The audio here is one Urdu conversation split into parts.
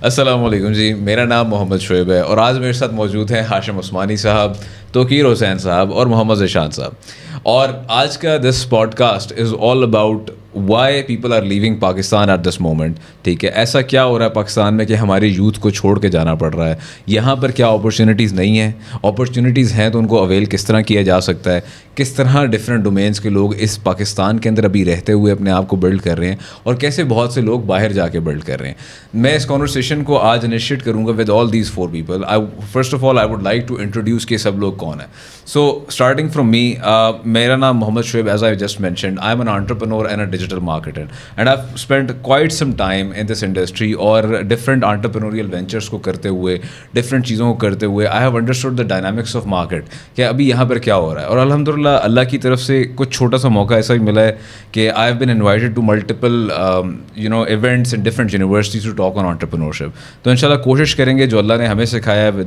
السلام علیکم جی، میرا نام محمد شعیب ہے اور آج میرے ساتھ موجود ہیں ہاشم عثمانی صاحب، توقیر حسین صاحب اور محمد ذیشان صاحب. اور آج کا this podcast is all about why people are living Pakistan at this moment. ٹھیک ہے، ایسا کیا ہو رہا ہے پاکستان میں کہ ہماری یوتھ کو چھوڑ کے جانا پڑ رہا ہے؟ یہاں پر کیا اپرچونیٹیز نہیں ہیں؟ اپرچونیٹیز ہیں تو ان کو اویل کس طرح کیا جا سکتا ہے؟ کس طرح ڈفرینٹ ڈومینس کے لوگ اس پاکستان کے اندر ابھی رہتے ہوئے اپنے آپ کو بلڈ کر رہے ہیں، اور کیسے بہت سے لوگ باہر جا کے بلڈ کر رہے ہیں. میں اس کانورسیشن کو آج انیشیٹ کروں گا with all these four people. First of all I would like to introduce کہ سب لوگ کون ہیں. سو اسٹارٹنگ فرام می، میرا نام Muhammad Shoaib, as I just mentioned I am an entrepreneur and a digital marketer and I spend quite some time in this industry. اور ڈفرینٹ انٹرپرنوریل وینچرس کو کرتے ہوئے، ڈفرینٹ چیزوں کو کرتے ہوئے I have understood the dynamics of market کہ ابھی یہاں پر کیا ہو رہا ہے. اور الحمد للہ اللہ کی طرف سے کچھ چھوٹا سا موقع ایسا بھی ملا ہے کہ I have been invited to multiple events in different universities to talk on entrepreneurship. تو انشاءاللہ کوشش کریں گے جو اللہ نے ہمیں سکھایا ہے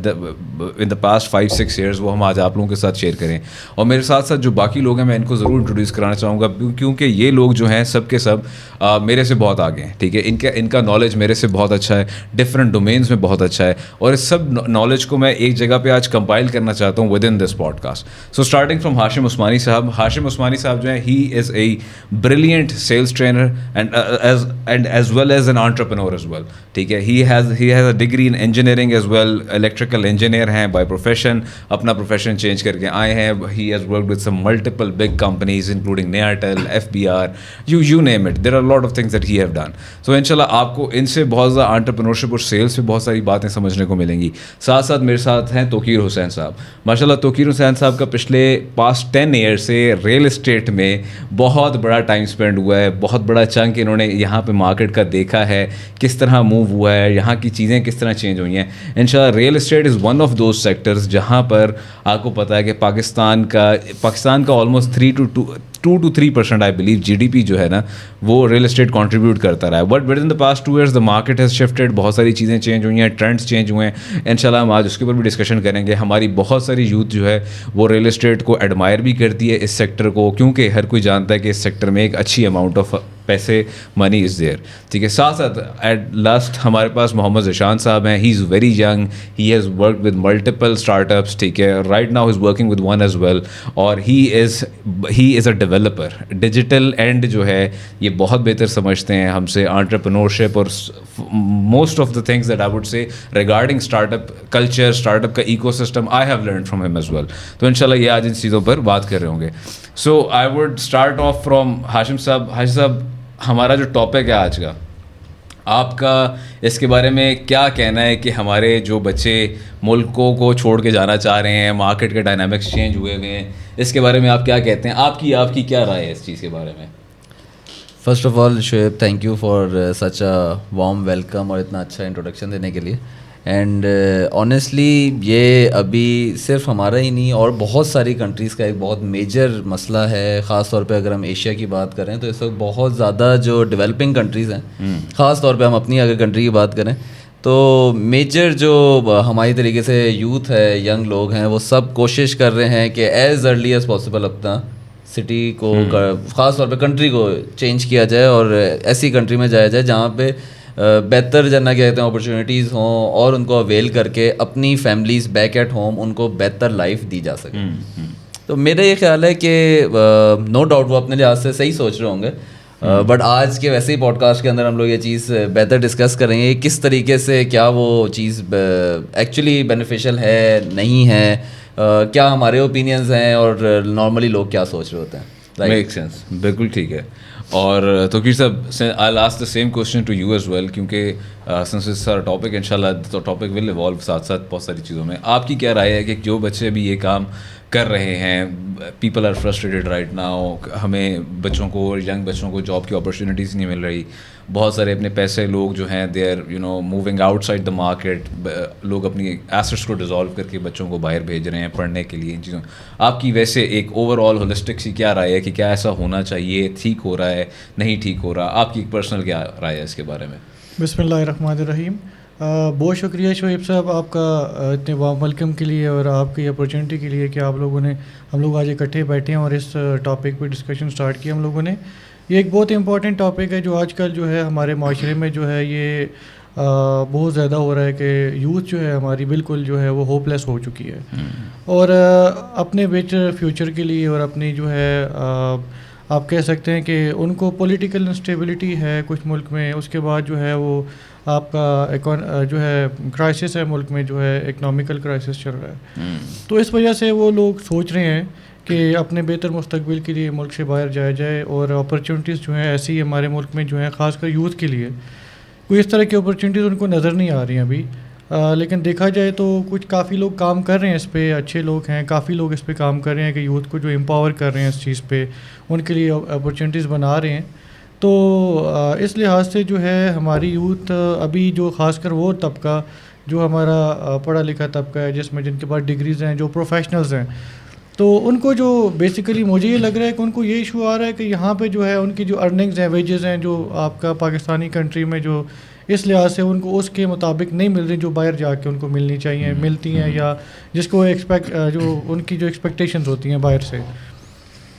ان دا پاسٹ 5-6 ایئرس وہ ہم آج آپ لوگوں کے ساتھ شیئر کریں. اور میرے ساتھ ساتھ جو باقی لوگ ہیں میں ان کو ضرور انٹروڈیوس کرانا چاہوں گا، کیونکہ یہ لوگ جو ہیں سب کے سب میرے سے بہت آگے ہیں. ٹھیک ہے، ان کا نالج میرے سے بہت اچھا ہے، ڈفرینٹ ڈومینس میں بہت اچھا ہے، اور اس سب نالج کو میں ایک جگہ پہ آج کمپائل کرنا چاہتا ہوں with in this podcast. So starting from Hashim Usmani sahab. Hashim Usmani sahab جو ہیں he is a brilliant sales trainer and as well as an entrepreneur as well. ٹھیک ہے، he has a degree in engineering as well, electrical engineer ہیں بائی پروفیشن، اپنا پروفیشن چینج کر کے آئے ہیں. He has worked with some multiple big companies including Nayatel, FBR، you name it, there are lot of things that he have done. So انشاءاللہ آپ کو ان سے بہت زیادہ انٹرپرنورشپ اور سیلس پہ بہت ساری باتیں سمجھنے کو ملیں گی. ساتھ ساتھ میرے ساتھ ہیں توقیر حسین صاحب. ماشاء اللہ توقیر حسین صاحب کا پچھلے پاسٹ 10 ایئر سے ریئل اسٹیٹ میں بہت بڑا ٹائم اسپینڈ ہوا ہے، بہت بڑا چنک انہوں نے یہاں پہ مارکیٹ کا دیکھا ہے، کس طرح موو ہوا ہے، یہاں کی چیزیں کس طرح چینج ہوئی ہیں. انشاءاللہ real state is one of those sectors جہاں پر آپ کو پتہ ہے کہ پاکستان کا آلموسٹ 2-3% آئی بلیو GDP جو ہے نا وہ ریئل اسٹیٹ کنٹریبیوٹ کرتا رہا ہے. But with in the past 2 years the market has shifted, بہت ساری چیزیں چینج ہوئی ہیں، ٹرینڈس چینج ہوئے ہیں. انشاءاللہ ہم آج اس کے اوپر بھی ڈسکشن کریں گے. ہماری بہت ساری یوتھ جو ہے وہ ریئل اسٹیٹ کو ایڈمائر بھی کرتی ہے، اس سیکٹر کو، کیونکہ ہر کوئی جانتا ہے کہ اس سیکٹر میں ایک اچھی اماؤنٹ آف پیسے، منی از دیئر. ٹھیک ہے، ساتھ ساتھ ایٹ لاسٹ ہمارے پاس محمد ذیشان صاحب ہیں. He is very young, he has worked with multiple startups. ٹھیک ہے، right now is working with one as well. اور he is a developer. Digital and جو ہے یہ بہت بہتر سمجھتے ہیں ہم سے، انٹرپرنورشپ اور most of the things that I would say regarding startup culture, startup کا ecosystem I have learned from ہم ایز ویل. تو انشاءاللہ یہ آج ان چیزوں پر بات کر رہے ہوں گے. So I would start off from Hashim sahab. Hashim صاحب، ہمارا جو ٹاپک ہے آج کا، آپ کا اس کے بارے میں کیا کہنا ہے کہ ہمارے جو بچے ملکوں کو چھوڑ کے جانا چاہ رہے ہیں، مارکیٹ کے ڈائنامکس چینج ہوئے ہوئے ہیں، اس کے بارے میں آپ کیا کہتے ہیں؟ آپ کی کیا رائے ہے اس چیز کے بارے میں؟ First of all Shoaib, thank you for such a warm welcome اور اتنا اچھا انٹروڈکشن دینے کے لیے. اینڈ آنیسٹلی یہ ابھی صرف ہمارا ہی نہیں اور بہت ساری کنٹریز کا ایک بہت میجر مسئلہ ہے. خاص طور پہ اگر ہم ایشیا کی بات کریں تو اس وقت بہت زیادہ جو ڈیولپنگ کنٹریز ہیں، خاص طور پہ ہم اپنی اگر کنٹری کی بات کریں تو میجر جو ہماری طریقے سے یوتھ ہے، ینگ لوگ ہیں، وہ سب کوشش کر رہے ہیں کہ ایز ارلی ایز پاسبل اپنا سٹی کو، خاص طور پہ کنٹری کو چینج کیا جائے اور ایسی کنٹری میں جایا جائے جہاں پہ بہتر جنہ کہتے ہیں اپرچونیٹیز ہوں، اور ان کو اویل کر کے اپنی فیملیز بیک ایٹ ہوم ان کو بہتر لائف دی جا سکے. تو میرا یہ خیال ہے کہ نو ڈاؤٹ وہ اپنے لحاظ سے صحیح سوچ رہے ہوں گے، بٹ آج کے ویسے ہی پوڈ کاسٹ کے اندر ہم لوگ یہ چیز بہتر ڈسکس کریں گے کس طریقے سے کیا وہ چیز ایکچولی بینیفیشیل ہے، نہیں ہے، کیا ہمارے اوپینینز ہیں اور نارملی لوگ کیا سوچ رہے ہوتے ہیں. میک سینس، بالکل ٹھیک ہے. اور Tauqeer sahab, I ask the same question to you as well, کیونکہ سنس اٹس آور ٹاپک انشاءاللہ تو ٹاپک ول ایوالو ساتھ ساتھ بہت ساری چیزوں میں. آپ کی کیا رائے ہے کہ جو بچے ابھی یہ کام کر رہے ہیں، people are frustrated right now, ہمیں بچوں کو، ینگ بچوں کو جاب کی اپرچونیٹیز نہیں مل رہی، بہت سارے اپنے پیسے لوگ جو ہیں they are moving outside the market, لوگ اپنی ایسٹس کو ڈیزالو کر کے بچوں کو باہر بھیج رہے ہیں پڑھنے کے لیے. ان چیزوں آپ کی ویسے ایک اوور آل ہولسٹک سی کیا رائے ہے کہ کیا ایسا ہونا چاہیے، ٹھیک ہو رہا ہے، نہیں ٹھیک ہو رہا؟ آپ کی ایک پرسنل کیا رائے ہے اس کے بارے میں؟ بسم اللہ الرحمن الرحیم. بہت شکریہ شعیب صاحب آپ کا اتنے وارم ویلکم کے لیے اور آپ کی اپرچونیٹی کے لیے کہ ہم لوگ آج اکٹھے بیٹھے ہیں اور اس ٹاپک پہ ڈسکشن سٹارٹ کیا ہم لوگوں نے. یہ ایک بہت امپورٹنٹ ٹاپک ہے جو آج کل جو ہے ہمارے معاشرے میں جو ہے یہ بہت زیادہ ہو رہا ہے کہ یوتھ جو ہے ہماری بالکل جو ہے وہ ہوپ لیس ہو چکی ہے اور اپنے بیٹر فیوچر کے لیے اور اپنی جو ہے آپ کہہ سکتے ہیں کہ ان کو پولیٹیکل انسٹیبلٹی ہے کچھ ملک میں, اس کے بعد جو ہے وہ آپ کا جو ہے کرائسس ہے ملک میں, جو ہے اکنامیکل کرائسس چل رہا ہے, تو اس وجہ سے وہ لوگ سوچ رہے ہیں کہ اپنے بہتر مستقبل کے لیے ملک سے باہر جایا جائے, اور اپرچونیٹیز جو ہیں ایسی ہمارے ملک میں جو ہیں خاص کر یوتھ کے لیے کوئی اس طرح کی اپرچونیٹیز ان کو نظر نہیں آ رہی ہیں ابھی, لیکن دیکھا جائے تو کچھ کافی لوگ کام کر رہے ہیں اس پہ, اچھے لوگ ہیں, کافی لوگ اس پہ کام کر رہے ہیں کہ یوتھ کو جو امپاور کر رہے ہیں اس چیز پہ, ان کے لیے اپرچونیٹیز بنا رہے ہیں. تو اس لحاظ سے جو ہے ہماری یوتھ ابھی جو خاص کر وہ طبقہ جو ہمارا پڑھا لکھا طبقہ ہے جس میں جن کے پاس ڈگریز ہیں, جو پروفیشنلز ہیں, تو ان کو جو بیسیکلی مجھے یہ لگ رہا ہے کہ ان کو یہ ایشو آ رہا ہے کہ یہاں پہ جو ہے ان کی جو ارننگز ہیں, ویجز ہیں, جو آپ کا پاکستانی کنٹری میں جو اس لحاظ سے ان کو اس کے مطابق نہیں مل رہی جو باہر جا کے ان کو ملنی چاہیے, ملتی ہیں, یا جس کو جو ان کی جو ایکسپیکٹیشنز ہوتی ہیں باہر سے.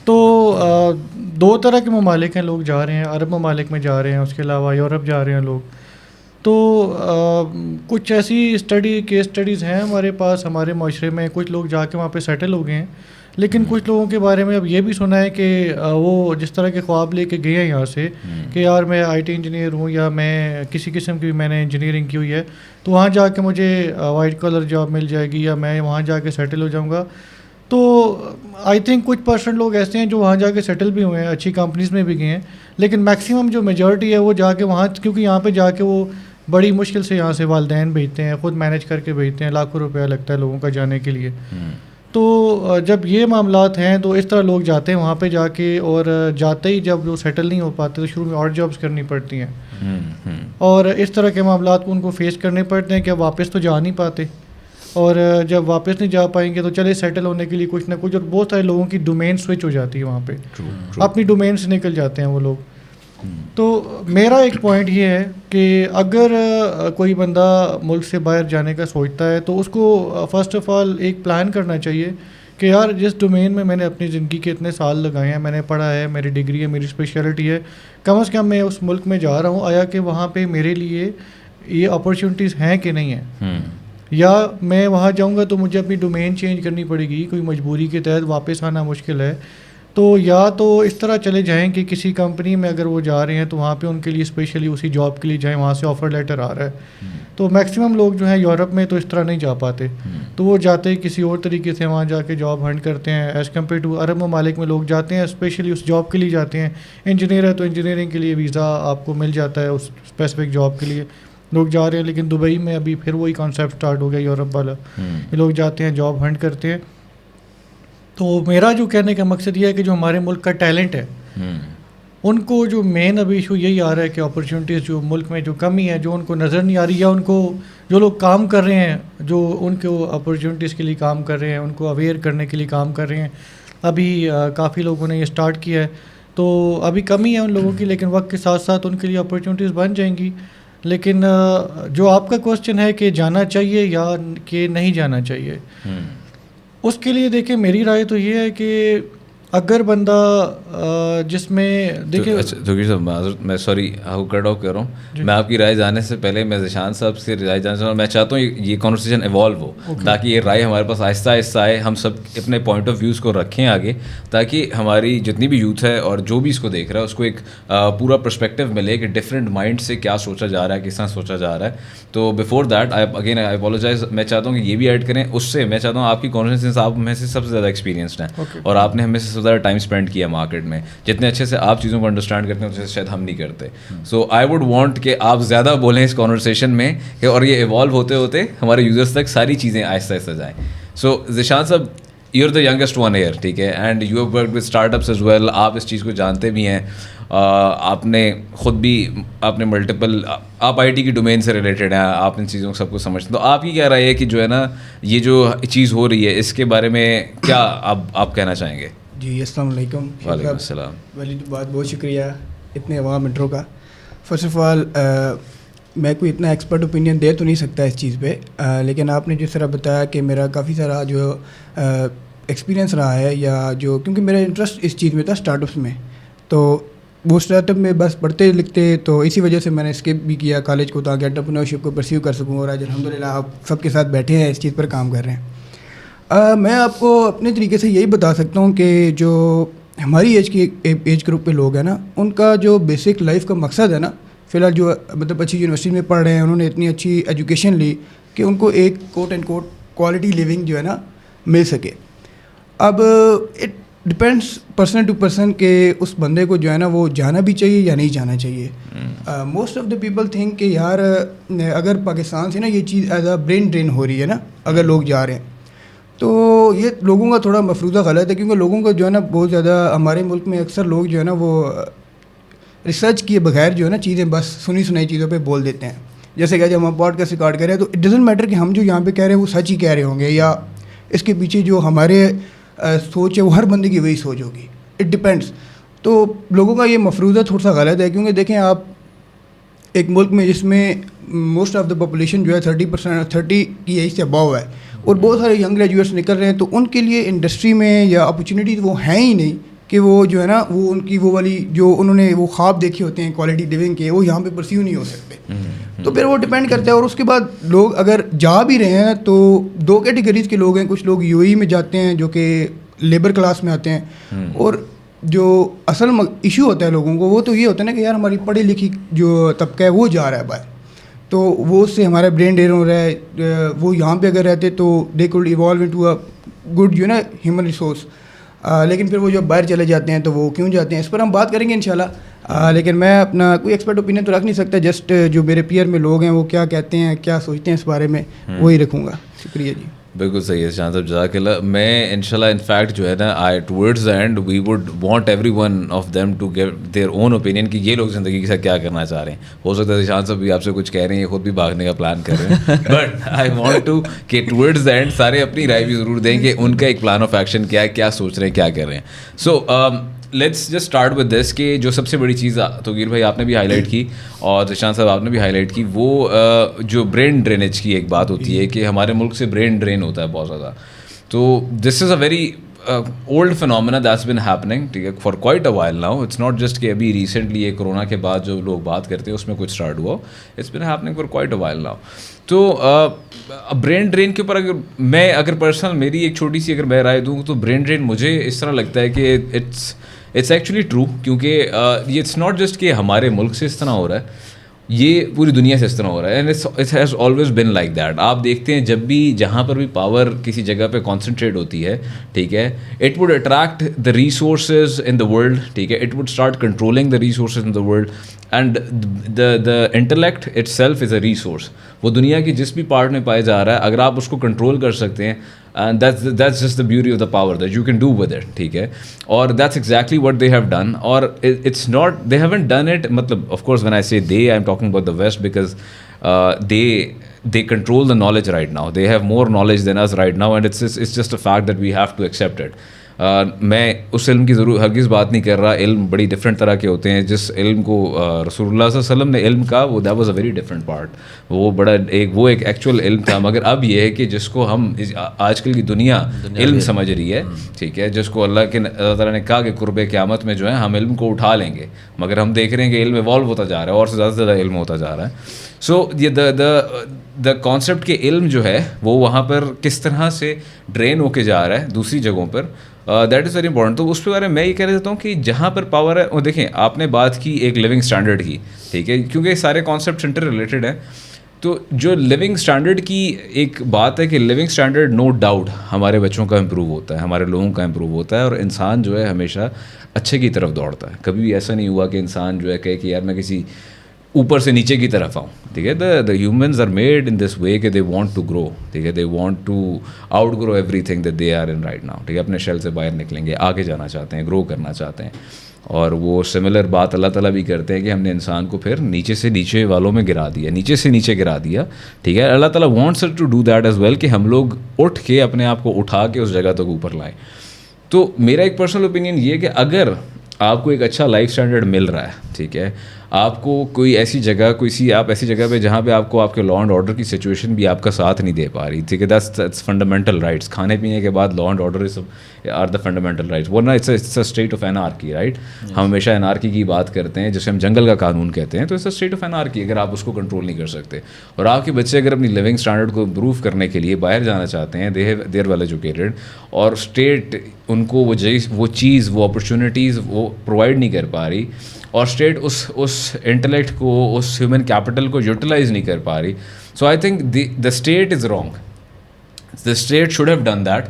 تو دو طرح کے ممالک ہیں, لوگ جا رہے ہیں, عرب ممالک میں جا رہے ہیں, اس کے علاوہ یورپ جا رہے ہیں لوگ. تو کچھ ایسی کیس اسٹڈیز ہیں ہمارے پاس ہمارے معاشرے میں, کچھ لوگ جا کے وہاں پہ سیٹل ہو گئے ہیں, لیکن کچھ لوگوں کے بارے میں اب یہ بھی سنا ہے کہ وہ جس طرح کے خواب لے کے گئے ہیں یہاں سے کہ یار میں آئی ٹی انجینئر ہوں یا میں کسی قسم کی میں نے انجینئرنگ کی ہوئی ہے, تو وہاں جا کے مجھے وائٹ کلر جاب مل جائے گی یا میں وہاں جا کے سیٹل ہو جاؤں گا. تو آئی تھنک کچھ پرسنٹ لوگ ایسے ہیں جو وہاں جا کے سیٹل بھی ہوئے ہیں, اچھی کمپنیز میں بھی گئے ہیں, لیکن میکسیمم جو میجورٹی ہے وہ جا کے وہاں, کیونکہ یہاں پہ جا کے وہ بڑی مشکل سے یہاں سے والدین بھیجتے ہیں, خود مینیج کر کے بھیجتے ہیں, لاکھوں روپیہ لگتا ہے لوگوں کا جانے کے لیے. تو جب یہ معاملات ہیں تو اس طرح لوگ جاتے ہیں وہاں پہ جا کے, اور جاتے ہی جب وہ سیٹل نہیں ہو پاتے تو شروع میں اور جابس کرنی پڑتی ہیں, اور اس طرح کے معاملات کو ان کو فیس کرنے پڑتے ہیں کہ اب واپس تو جا نہیں پاتے, اور جب واپس نہیں جا پائیں گے تو چلے سیٹل ہونے کے لیے کچھ نہ کچھ, اور بہت سارے لوگوں کی ڈومین سوئچ ہو جاتی ہے وہاں پہ, اپنی ڈومین سے نکل جاتے ہیں وہ لوگ. تو میرا ایک پوائنٹ یہ ہے کہ اگر کوئی بندہ ملک سے باہر جانے کا سوچتا ہے تو اس کو فرسٹ آف آل ایک پلان کرنا چاہیے کہ یار جس ڈومین میں نے اپنی زندگی کے اتنے سال لگائے ہیں, میں نے پڑھا ہے, میری ڈگری ہے, میری اسپیشلٹی ہے, کم از کم میں اس ملک میں جا رہا ہوں, آیا کہ وہاں پہ میرے لیے یہ اپرچونیٹیز ہیں کہ نہیں ہیں, یا میں وہاں جاؤں گا تو مجھے اپنی ڈومین چینج کرنی پڑے گی, کوئی مجبوری کے تحت واپس آنا مشکل ہے. تو یا تو اس طرح چلے جائیں کہ کسی کمپنی میں اگر وہ جا رہے ہیں تو وہاں پہ ان کے لیے اسپیشلی اسی جاب کے لیے جائیں, وہاں سے آفر لیٹر آ رہا ہے. تو میکسیمم لوگ جو ہیں یورپ میں تو اس طرح نہیں جا پاتے, تو وہ جاتے کسی اور طریقے سے وہاں جا کے جاب ہنٹ کرتے ہیں, ایز کمپیئر ٹو عرب ممالک میں لوگ جاتے ہیں اسپیشلی اس جاب کے لیے جاتے ہیں. انجینئر ہے تو انجینئرنگ کے لیے ویزا آپ کو مل جاتا ہے اس اسپیسیفک جاب کے لیے, لوگ جا رہے ہیں. لیکن دبئی میں ابھی پھر وہی کانسیپٹ اسٹارٹ ہو گیا یورپ والا, یہ لوگ جاتے ہیں جاب ہنٹ کرتے ہیں. تو میرا جو کہنے کا مقصد یہ ہے کہ جو ہمارے ملک کا ٹیلنٹ ہے ان کو جو مین ابھی ایشو یہی آ رہا ہے کہ اپرچونیٹیز جو ملک میں جو کمی ہے, جو ان کو نظر نہیں آ رہی, یا ان کو جو لوگ کام کر رہے ہیں جو ان کو اپرچونیٹیز کے لیے کام کر رہے ہیں ان کو اویئر کرنے کے لیے کام کر رہے ہیں. ابھی کافی لوگوں نے یہ اسٹارٹ کیا ہے, تو ابھی کمی ہے ان لوگوں کی, لیکن وقت کے ساتھ ساتھ ان کے لیے اپرچونیٹیز بن جائیں گی. لیکن جو آپ کا کوشچن ہے کہ جانا چاہیے یا کہ نہیں جانا چاہیے, اس کے لیے دیکھیں میری رائے تو یہ ہے کہ اگر بندہ جس میں دیکھیں, ذکیر صاحب میں سوری کٹ آف کر رہا ہوں, میں آپ کی رائے جانے سے پہلے میں ذیشان صاحب سے رائے جاننا چاہتا ہوں. میں چاہتا ہوں یہ کانورسیشن ایوالو ہو تاکہ یہ رائے ہمارے پاس آہستہ آہستہ آئے, ہم سب اپنے پوائنٹ آف ویوز کو رکھیں آگے, تاکہ ہماری جتنی بھی یوتھ ہے اور جو بھی اس کو دیکھ رہا ہے اس کو ایک پورا پرسپیکٹیو ملے کہ ڈفرینٹ مائنڈ سے کیا سوچا جا رہا ہے, کس طرح سوچا جا رہا ہے. تو before that again I apologise, میں چاہتا ہوں کہ یہ بھی ایڈ کریں. اس سے میں چاہتا ہوں آپ کی کانورسیشن آپ میں سے سب سے زیادہ ایکسپیرینسڈ ہیں اور آپ نے ہمیں سے سب سے زیادہ ٹائم اسپینڈ کیا مارکیٹ میں, جتنے اچھے سے آپ چیزوں کو انڈرسٹینڈ کرتے ہیں شاید ہم نہیں کرتے. سو آئی ووڈ وانٹ کہ آپ زیادہ بولیں اس کانورسیشن میں, اور یہ ایوالو ہوتے ہوتے ہمارے یوزرس تک ساری چیزیں آہستہ آہستہ جائیں. So Zeeshan sahab, you are the youngest one year, ٹھیک ہے, and you have worked with startups as well, آپ اس چیز کو جانتے بھی ہیں, آپ نے خود بھی آپ نے ملٹیپل, آپ آئی ٹی کی ڈومین سے ریلیٹڈ ہیں, آپ ان چیزوں کو سب کچھ سمجھتے ہیں. تو آپ کی کیا رائے ہے کہ جو ہے نا یہ جو چیز ہو رہی ہے اس کے بارے میں کیا آپ کہنا چاہیں گے؟ جی السلام علیکم. وعلیکم السلام. ولی بہت شکریہ اتنے عوام انٹرو کا. فرسٹ آف آل میں کوئی اتنا ایکسپرٹ اوپینین دے تو نہیں سکتا اس چیز پہ, لیکن آپ نے جس طرح بتایا کہ میرا کافی سارا جو ایکسپیرینس رہا ہے, یا جو کیونکہ میرا انٹرسٹ اس چیز میں تھا اسٹارٹ اپس میں, تو وہ اسٹارٹ اپ میں بس پڑھتے لکھتے, تو اسی وجہ سے میں نے اسکپ بھی کیا کالج کو تاکہ انٹرپرینورشپ کو پرسیو کر سکوں, اور آج الحمدللہ آپ سب کے ساتھ بیٹھے ہیں اس چیز پر کام کر رہے ہیں. میں آپ کو اپنے طریقے سے یہی بتا سکتا ہوں کہ جو ہماری ایج گروپ پہ لوگ ہیں نا, ان کا جو بیسک لائف کا مقصد ہے نا, فی الحال جو مطلب اچھی یونیورسٹی میں پڑھ رہے ہیں, انہوں نے اتنی اچھی ایجوکیشن لی کہ ان کو ایک quote and quote quality living جو ہے نا مل سکے. اب it depends person to person کہ اس بندے کو جو ہے نا وہ جانا بھی چاہیے یا نہیں جانا چاہیے. Most of the people think کہ یار اگر پاکستان سے نا یہ چیز ایز اے برین ڈرین ہو رہی ہے نا, اگر لوگ جا رہے ہیں, تو یہ لوگوں کا تھوڑا مفروضہ غلط ہے, کیونکہ لوگوں کا جو ہے نا بہت زیادہ ہمارے ملک میں اکثر لوگ جو ہے نا وہ ریسرچ کیے بغیر جو ہے نا چیزیں بس سنی سنائی چیزوں پہ بول دیتے ہیں. جیسے کہ جب ہم پوڈ کاسٹ ریکارڈ کر رہے ہیں تو اٹ ڈزنٹ میٹر کہ ہم جو یہاں پہ کہہ رہے ہیں وہ سچ ہی کہہ رہے ہوں گے, یا اس کے پیچھے جو ہمارے سوچ ہے وہ ہر بندے کی وہی سوچ ہوگی. It depends. تو لوگوں کا یہ مفروضہ تھوڑا سا غلط ہے, کیونکہ دیکھیں آپ ایک ملک میں جس میں موسٹ آف دا پاپولیشن جو ہے 30% کی ایج سے اباؤ ہے, اور بہت سارے ینگ گریجویٹس نکل رہے ہیں, تو ان کے لیے انڈسٹری میں یا اپرچونیٹیز وہ ہیں ہی نہیں کہ وہ جو ہے نا وہ ان کی وہ والی جو انہوں نے وہ خواب دیکھے ہوتے ہیں کوالٹی لیونگ کے, وہ یہاں پہ پرسیو نہیں ہو سکتے. تو پھر وہ ڈپینڈ کرتا ہے. اور اس کے بعد لوگ اگر جا بھی رہے ہیں تو 2 کیٹیگریز کے لوگ ہیں. کچھ لوگ یو ای میں جاتے ہیں جو کہ لیبر کلاس میں آتے ہیں, اور جو اصل ایشو ہوتا ہے لوگوں کو وہ تو یہ ہوتا ہے نا کہ یار ہماری پڑھی لکھی جو طبقہ ہے وہ جا رہا ہے باہر, تو وہ اس سے ہمارا برین ڈرین ہو رہا ہے. وہ یہاں پہ اگر رہتے تو they could evolve into a good جو ہے نا ہیومن ریسورس, لیکن پھر وہ جو باہر چلے جاتے ہیں تو وہ کیوں جاتے ہیں, اس پر ہم بات کریں گے انشاءاللہ. لیکن میں اپنا کوئی ایکسپرٹ اوپینین تو رکھ نہیں سکتا, جسٹ جو میرے پیئر میں لوگ ہیں وہ کیا کہتے ہیں, کیا سوچتے ہیں اس بارے میں, وہی رکھوں گا. شکریہ جی. بالکل صحیح ہے شان صاحب, جزاک اللہ. میں انشاءاللہ انفیکٹ جو ہے نا towards the end we would want every one of them to give their own opinion کہ یہ لوگ زندگی کے ساتھ کیا کرنا چاہ رہے ہیں. ہو سکتا ہے شان صاحب بھی آپ سے کچھ کہہ رہے ہیں, یہ خود بھی بھاگنے کا پلان کر رہے ہیں, بٹ آئی وانٹ ٹو کہ ٹورڈز دا اینڈ سارے اپنی رائے بھی ضرور دیں کہ ان کا ایک پلان آف ایکشن کیا ہے, کیا سوچ رہے ہیں, کیا کر رہے ہیں. So let's just start with this کہ جو سب سے بڑی چیز توقیر بھائی آپ نے بھی ہائی لائٹ کی اور ذیشان صاحب آپ نے بھی ہائی لائٹ کی, وہ جو برین ڈرینیج کی ایک بات ہوتی ہے کہ ہمارے ملک سے برین ڈرین ہوتا ہے بہت زیادہ. تو this is a very old phenomena that's been happening, ٹھیک ہے, for quite a while now. It's not just کہ ابھی ریسنٹلی یہ کرونا کے بعد جو لوگ بات کرتے ہیں اس میں کچھ اسٹارٹ ہوا, it's been happening for quite a while now. تو برین ڈرین کے اوپر اگر پرسنل میری ایک چھوٹی سی اگر میں رائے دوں تو برین ڈرین مجھے اس طرح لگتا ہے کہ اٹس ایکچولی ٹرو, کیونکہ یہ اٹس ناٹ جسٹ کہ ہمارے ملک سے اس طرح ہو رہا ہے, یہ پوری دنیا سے اس طرح ہو رہا ہے, and it has always been like that. آپ دیکھتے ہیں جب بھی جہاں پر بھی پاور کسی جگہ پہ کانسنٹریٹ ہوتی ہے, ٹھیک ہے, it would attract the resources in the world, ٹھیک ہے, it would start controlling the resources in the world, and the intellect it self is a resource. وہ دنیا کی جس بھی پارٹ میں پایا جا رہا ہے, اگر آپ اس کو کنٹرول کر سکتے ہیں, and that's just the beauty of the power that you can do with it, ٹھیک ہے. اور that's exactly what they have done, اور it's not, they haven't done it, مطلب of course when I say they, I'm talking about the West because they control the knowledge right now, they have more knowledge than us right now, and it's just a fact that we have to accept it. میں اس علم کی ضرور ہرگز بات نہیں کر رہا, علم بڑی ڈفرینٹ طرح کے ہوتے ہیں. جس علم کو رسول اللہ صلی اللہ علیہ وسلم نے علم کہا وہ that was a very different part, وہ بڑا ایک ایکچوئل علم تھا. مگر اب یہ ہے کہ جس کو ہم آج کل کی دنیا علم سمجھ رہی ہے, ٹھیک ہے, جس کو اللہ تعالیٰ نے کہا کہ قرب قیامت میں جو ہے ہم علم کو اٹھا لیں گے, مگر ہم دیکھ رہے ہیں کہ علم ایوالو ہوتا جا رہا ہے اور سے زیادہ علم ہوتا جا رہا ہے. سو یہ دا کانسیپٹ کہ علم جو ہے وہ وہاں پر کس طرح سے ڈرین ہو کے جا رہا ہے دوسری جگہوں پر, دیٹ از ویری امپورٹنٹ. تو اس کے بارے میں میں یہ کہہ دیتا ہوں کہ جہاں پر پاور ہے, وہ دیکھیں آپ نے بات کی ایک لیونگ اسٹینڈرڈ کی, ٹھیک ہے, کیونکہ سارے کانسیپٹس انٹر ریلیٹڈ ہیں. تو جو لیونگ اسٹینڈرڈ کی ایک بات ہے کہ لیونگ اسٹینڈرڈ نو ڈاؤٹ ہمارے بچوں کا امپروو ہوتا ہے, ہمارے لوگوں کا امپروو ہوتا ہے, اور انسان جو ہے ہمیشہ اچھے کی طرف دوڑتا ہے. کبھی بھی ایسا نہیں ہوا کہ انسان جو ہے کہے کہ یار میں کسی اوپر سے نیچے کی طرف آؤں, ٹھیک ہے. The humans are made in this way کہ دے وانٹ ٹو گرو, ٹھیک ہے, they want to outgrow everything that they are in right now, ٹھیک ہے, اپنے شیل سے باہر نکلیں گے, آگے جانا چاہتے ہیں, گرو کرنا چاہتے ہیں. اور وہ سملر بات اللہ تعالیٰ بھی کرتے ہیں کہ ہم نے انسان کو پھر نیچے سے نیچے والوں میں گرا دیا, نیچے سے نیچے گرا دیا, ٹھیک ہے. اللہ تعالیٰ wants to do that as well کہ ہم لوگ اٹھ کے اپنے آپ کو اٹھا کے اس جگہ تک اوپر لائیں. تو میرا ایک پرسنل اوپینین یہ ہے کہ اگر آپ کو ایک اچھا لائف اسٹینڈرڈ مل رہا ہے, ٹھیک ہے, آپ کو کوئی ایسی جگہ آپ ایسی جگہ پہ جہاں پہ آپ کو آپ کے لا اینڈ آرڈر کی سچویشن بھی آپ کا ساتھ نہیں دے پا رہی. ٹھیک ہے, دیٹس فنڈامنٹل رائٹس. کھانے پینے کے بعد law and order are the fundamental rights, ورنہ it's a state of anarchy, right. ہم ہمیشہ انارکی کی بات کرتے ہیں جسے ہم جنگل کا قانون کہتے ہیں, تو it's a state of anarchy اگر آپ اس کو کنٹرول نہیں کر سکتے. اور آپ کے بچے اگر اپنی لیونگ اسٹینڈرڈ کو امپروو کرنے کے لیے باہر جانا چاہتے ہیں, دے آر ویل ایجوکیٹڈ, اور اسٹیٹ ان کو وہ چیز وہ اپرچونیٹیز وہ پرووائڈ نہیں کر پا رہی, اور اسٹیٹ اس انٹلیکٹ کو, اس ہیومن کیپٹل کو یوٹیلائز نہیں کر پا رہی. So I think the state is wrong. The state should have done that,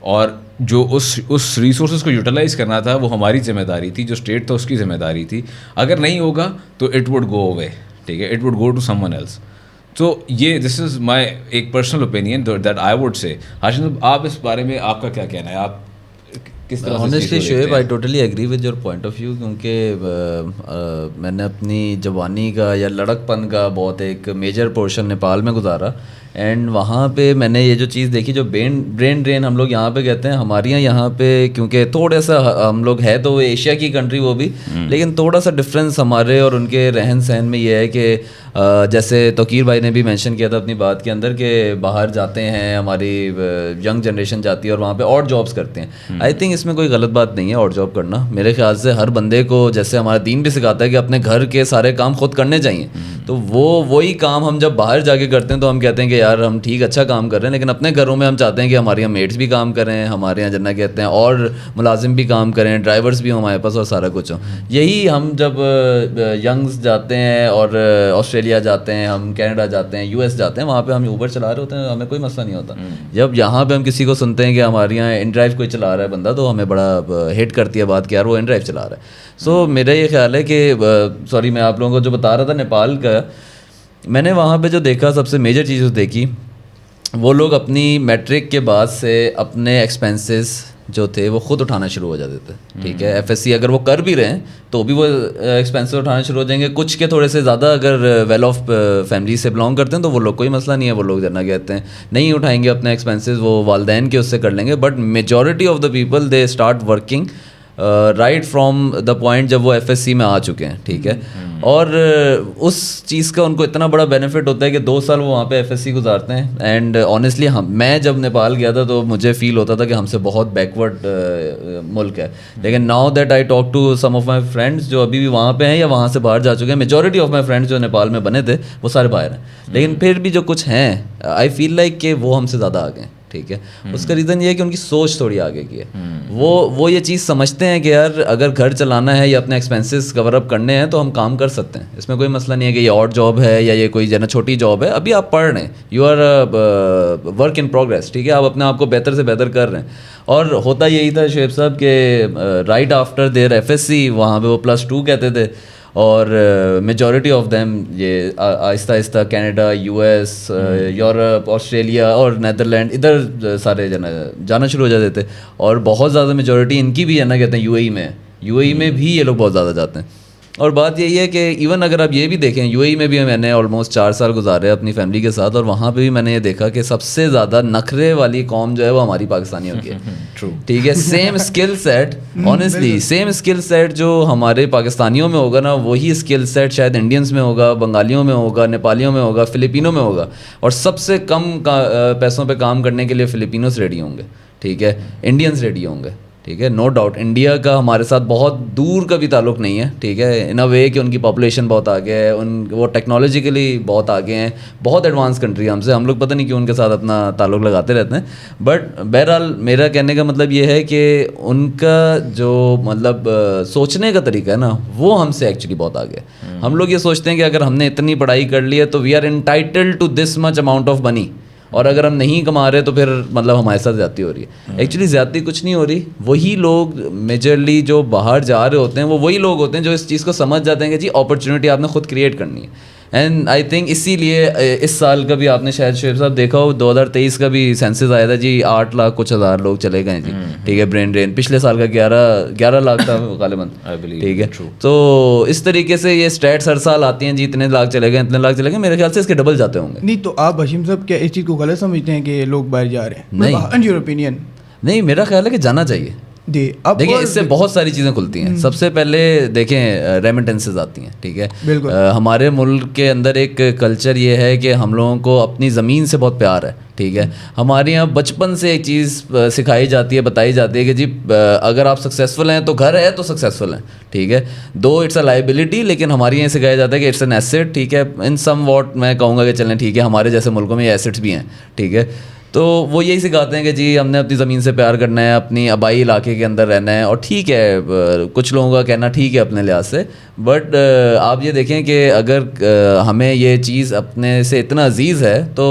اور جو اس ریسورسز کو یوٹیلائز کرنا تھا وہ ہماری ذمہ داری تھی, جو اسٹیٹ تھا اس کی ذمہ داری تھی. اگر نہیں ہوگا تو اٹ وڈ گو اوے. ٹھیک ہے, it would go to someone else. تو یہ دس از مائی ایک personal opinion that I would say. Hashim, آپ اس بارے میں آپ کا کیا کہنا ہے؟ آپ کس طرح honestly Shoaib I totally agree with your point of view, کیونکہ میں نے اپنی جوانی کا یا لڑک پن کا بہت ایک میجر پورشن نیپال میں گزارا, اینڈ وہاں پہ میں نے یہ جو چیز دیکھی, جو برین ڈرین ہم لوگ یہاں پہ کہتے ہیں, ہمارے یہاں پہ کیونکہ تھوڑا سا ہم لوگ ہے تو ایشیا کی کنٹری وہ بھی, لیکن تھوڑا سا ڈفرینس ہمارے اور ان کے رہن سہن میں یہ ہے کہ جیسے توقیر بھائی نے بھی مینشن کیا تھا اپنی بات کے اندر کہ باہر جاتے ہیں, ہماری ینگ جنریشن جاتی ہے اور وہاں پہ اور جابس کرتے ہیں. آئی تھنک اس میں کوئی غلط بات نہیں ہے اور جاب کرنا. میرے خیال سے ہر بندے کو, جیسے ہمارا دین بھی سکھاتا ہے کہ اپنے گھر کے سارے کام خود کرنے چاہیے, تو وہی کام ہم جب باہر جا کے کرتے ہیں تو ہم کہتے ہیں کہ یار ہم ٹھیک اچھا کام کر رہے ہیں, لیکن اپنے گھروں میں ہم چاہتے ہیں کہ ہمارے یہاں میٹس بھی کام کریں, ہمارے یہاں جنہ کہتے ہیں اور ملازم بھی کام کریں, ڈرائیورس بھی ہوں ہمارے پاس اور سارا کچھ ہو. یہی ہم جب ینگز جاتے ہیں اور آسٹریلیا جاتے ہیں, ہم کینیڈا جاتے ہیں, یو ایس جاتے ہیں, وہاں پہ ہم اوبر چلا رہے ہوتے ہیں, ہمیں کوئی مسئلہ نہیں ہوتا. جب یہاں پہ ہم کسی کو سنتے ہیں کہ ہمارے یہاں ان ڈرائیو کوئی چلا رہا ہے بندہ, تو ہمیں بڑا ہٹ کرتی ہے بات کہ یار وہ ان ڈرائیو چلا رہا ہے. سو میرا یہ خیال ہے کہ سوری میں آپ لوگوں کو جو بتا رہا تھا نیپال کا, میں نے وہاں پہ جو دیکھا سب سے میجر چیز دیکھی, وہ لوگ اپنی میٹرک کے بعد سے اپنے ایکسپینسز جو تھے وہ خود اٹھانا شروع ہو جاتے تھے. ٹھیک ہے, ایف ایس سی اگر وہ کر بھی رہے ہیں تو بھی وہ ایکسپینسز اٹھانا شروع ہو جائیں گے. کچھ کے تھوڑے سے زیادہ اگر ویل آف فیملی سے بلانگ کرتے ہیں تو وہ لوگ کوئی مسئلہ نہیں ہے, وہ لوگ جنا کہتے ہیں نہیں اٹھائیں گے اپنے ایکسپینسز, وہ والدین کے اس سے کر لیں گے. But majority of the people they start working right from the point جب وہ ایف ایس سی میں آ چکے ہیں. ٹھیک ہے, اور اس چیز کا ان کو اتنا بڑا بینیفٹ ہوتا ہے کہ 2 سال وہ وہاں پہ ایف ایس سی گزارتے ہیں. اینڈ آنیسٹلی میں جب نیپال گیا تھا تو مجھے فیل ہوتا تھا کہ ہم سے بہت بیکورڈ ملک ہے, لیکن now that I talk to some of my friends جو ابھی بھی وہاں پہ ہیں یا وہاں سے باہر جا چکے ہیں, میجورٹی آف مائی فرینڈس جو نیپال میں بنے تھے وہ سارے باہر ہیں, لیکن پھر بھی جو کچھ ہیں آئی فیل لائک کہ وہ ہم سے زیادہ آگے ہیں. ٹھیک ہے, اس کا ریزن یہ ہے کہ ان کی سوچ تھوڑی آگے کی ہے. وہ یہ چیز سمجھتے ہیں کہ یار اگر گھر چلانا ہے یا اپنے ایکسپینسز کور اپ کرنے ہیں تو ہم کام کر سکتے ہیں, اس میں کوئی مسئلہ نہیں ہے کہ یہ اور جاب ہے یا یہ کوئی جنا چھوٹی جاب ہے. ابھی آپ پڑھ رہے ہیں, you are work in progress. ٹھیک ہے, آپ اپنے آپ کو بہتر سے بہتر کر رہے ہیں. اور ہوتا یہی تھا شعیب صاحب کہ right after their F S C وہاں پہ وہ +2 کہتے تھے, اور میجورٹی آف دیم یہ آہستہ آہستہ Canada, U S, Europe, Australia اور نیدرلینڈ ادھر سارے جانا شروع ہو جاتے تھے. اور بہت زیادہ میجورٹی ان کی بھی ہے نا کہتے ہیں یو اے ای میں بھی یہ لوگ بہت زیادہ جاتے ہیں. اور بات یہی ہے کہ ایون اگر آپ یہ بھی دیکھیں, یو اے ای میں بھی میں نے آلموسٹ 4 سال گزارے اپنی فیملی کے ساتھ, اور وہاں پہ بھی میں نے یہ دیکھا کہ سب سے زیادہ نخرے والی قوم جو ہے وہ ہماری پاکستانیوں کی ہے. ٹھیک ہے, same skill set, honestly same skill set جو ہمارے پاکستانیوں میں ہوگا نا, وہی اسکل سیٹ شاید انڈینس میں ہوگا, بنگالیوں میں ہوگا, نیپالیوں میں ہوگا, فلپینوں میں ہوگا. اور سب سے کم پیسوں پہ کام کرنے کے لیے فلپینوز ریڈی ہوں گے. ٹھیک ہے, انڈینس ریڈی ہوں گے. ٹھیک ہے, نو ڈاؤٹ انڈیا کا ہمارے ساتھ بہت دور کا بھی تعلق نہیں ہے. ٹھیک ہے, ان اے وے کہ ان کی پاپولیشن بہت آگے ہے, وہ ٹیکنالوجیکلی بہت آگے ہیں, بہت ایڈوانس کنٹری ہم سے. ہم لوگ پتہ نہیں کیوں ان کے ساتھ اپنا تعلق لگاتے رہتے ہیں. بٹ بہرحال میرا کہنے کا مطلب یہ ہے کہ ان کا جو مطلب سوچنے کا طریقہ ہے نا, وہ ہم سے ایکچولی بہت آگے ہے. ہم لوگ یہ سوچتے ہیں کہ اگر ہم نے اتنی پڑھائی کر لی ہے تو we are entitled to this much amount of money, اور اگر ہم نہیں کما رہے تو پھر مطلب ہمارے ساتھ زیادتی ہو رہی ہے. ایکچولی زیادتی کچھ نہیں ہو رہی. وہی لوگ میجرلی جو باہر جا رہے ہوتے ہیں وہ وہی لوگ ہوتے ہیں جو اس چیز کو سمجھ جاتے ہیں کہ جی اپرچونیٹی آپ نے خود کریٹ کرنی ہے. اینڈ آئی تھنک اسی لیے اس سال کا بھی آپ نے شاید شعیب صاحب دیکھا ہو, 2023 کا بھی سینسز آیا تھا جی, 8 لاکھ کچھ ہزار لوگ چلے گئے جی. ٹھیک ہے, برین ڈرین. پچھلے سال کا 11 لاکھ تھا غالباً. ٹھیک ہے, تو اس طریقے سے یہ اسٹیٹس ہر سال آتی ہیں جی, اتنے لاکھ چلے گئے, اتنے لاکھ چلے گئے. میرے خیال سے اس کے ڈبل جاتے ہوں گے. نہیں تو آپ ہاشم صاحب کیا اس چیز کو غلط سمجھتے ہیں کہ لوگ باہر جا رہے ہیں؟ نہیں, یور اوپینین. نہیں, میرا خیال ہے کہ جانا چاہیے. جی اب دیکھیں اس سے بہت ساری چیزیں کھلتی ہیں. سب سے پہلے دیکھیں ریمیٹنسز آتی ہیں, ٹھیک ہے. بالکل. ہمارے ملک کے اندر ایک کلچر یہ ہے کہ ہم لوگوں کو اپنی زمین سے بہت پیار ہے, ٹھیک ہے. ہمارے یہاں بچپن سے ایک چیز سکھائی جاتی ہے, بتائی جاتی ہے کہ جی اگر آپ سکسیزفل ہیں تو گھر ہے تو سکسیزفل ہیں, ٹھیک ہے. دو اٹس اے لائبلٹی, لیکن ہمارے یہاں سکھایا جاتا ہے کہ اٹس این ایسٹ, ٹھیک ہے. ان سم واٹ میں کہوں گا کہ چلیں ٹھیک ہے, ہمارے جیسے ملکوں میں یہ ایسٹس بھی ہیں, ٹھیک ہے. تو وہ یہی سکھاتے ہیں کہ جی ہم نے اپنی زمین سے پیار کرنا ہے, اپنی آبائی علاقے کے اندر رہنا ہے, اور ٹھیک ہے کچھ لوگوں کا کہنا ٹھیک ہے اپنے لحاظ سے, بٹ آپ یہ دیکھیں کہ اگر ہمیں یہ چیز اپنے سے اتنا عزیز ہے تو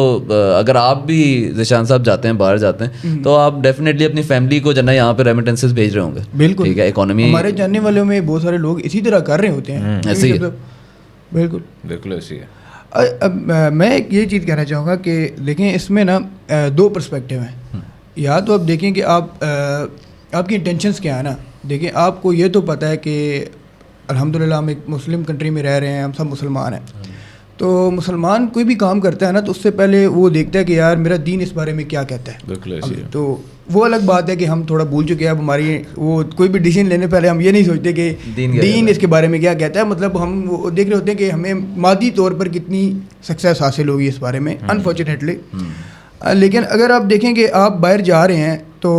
اگر آپ بھی ذیشان صاحب جاتے ہیں, باہر جاتے ہیں, تو آپ ڈیفینیٹلی اپنی فیملی کو جو ہے یہاں پہ ریمیٹنسز بھیج رہے ہوں گے. بالکل ٹھیک ہے. اکانومی ہمارے جاننے والوں میں بہت سارے لوگ اسی طرح کر رہے ہوتے ہیں. ایسے ہی بالکل بالکل ایسی ہے. اب میں ایک یہ چیز کہنا چاہوں گا کہ دیکھیں اس میں نا دو پرسپیکٹیو ہیں. یا تو آپ دیکھیں کہ آپ کی انٹینشنس کیا ہے نا. دیکھیں آپ کو یہ تو پتہ ہے کہ الحمدللہ ہم ایک مسلم کنٹری میں رہ رہے ہیں, ہم سب مسلمان ہیں. تو مسلمان کوئی بھی کام کرتا ہے نا تو اس سے پہلے وہ دیکھتا ہے کہ یار میرا دین اس بارے میں کیا کہتا ہے. بالکل ایسی ہے. تو وہ الگ بات ہے کہ ہم تھوڑا بھول چکے ہیں. اب ہماری وہ کوئی بھی ڈیسیژن لینے پہلے ہم یہ نہیں سوچتے کہ دین اس کے بارے میں کیا کہتا ہے. مطلب ہم وہ دیکھ رہے ہوتے ہیں کہ ہمیں مادی طور پر کتنی سکسیس حاصل ہوگی اس بارے میں, انفارچونیٹلی. لیکن اگر آپ دیکھیں کہ آپ باہر جا رہے ہیں تو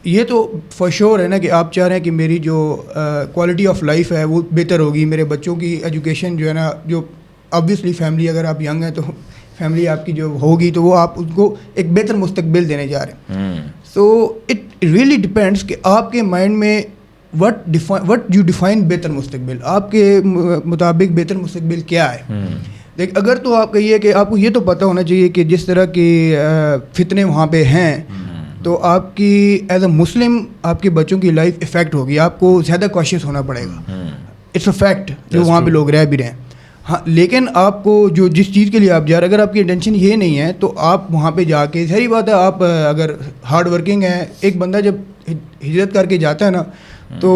یہ تو فار شیور ہے نا کہ آپ چاہ رہے ہیں کہ میری جو کوالٹی آف لائف ہے وہ بہتر ہوگی, میرے بچوں کی ایجوکیشن جو ہے نا, جو آبویسلی فیملی اگر آپ ینگ ہیں تو فیملی آپ کی جو ہوگی تو وہ آپ ان کو ایک بہتر مستقبل دینے جا رہے ہیں. سو اٹ ریئلی ڈپینڈس کہ آپ کے مائنڈ میں وٹ یو ڈیفائن بہتر مستقبل, آپ کے مطابق بہتر مستقبل کیا ہے. دیکھ اگر تو آپ کہیے کہ آپ کو یہ تو پتہ ہونا چاہیے کہ جس طرح کی فتنے وہاں پہ ہیں تو آپ کی ایز اے مسلم آپ کے بچوں کی لائف افیکٹ ہوگی, آپ کو زیادہ کوشش ہونا پڑے گا. اٹس اے فیکٹ جو وہاں پہ لوگ رہ بھی رہے ہیں. ہاں لیکن آپ کو جو جس چیز کے لیے آپ جا رہے ہیں, اگر آپ کی انٹینشن یہ نہیں ہے تو آپ وہاں پہ جا کے, ظاہری بات ہے آپ اگر ہارڈ ورکنگ ہیں, ایک بندہ جب ہجرت کر کے جاتا ہے نا تو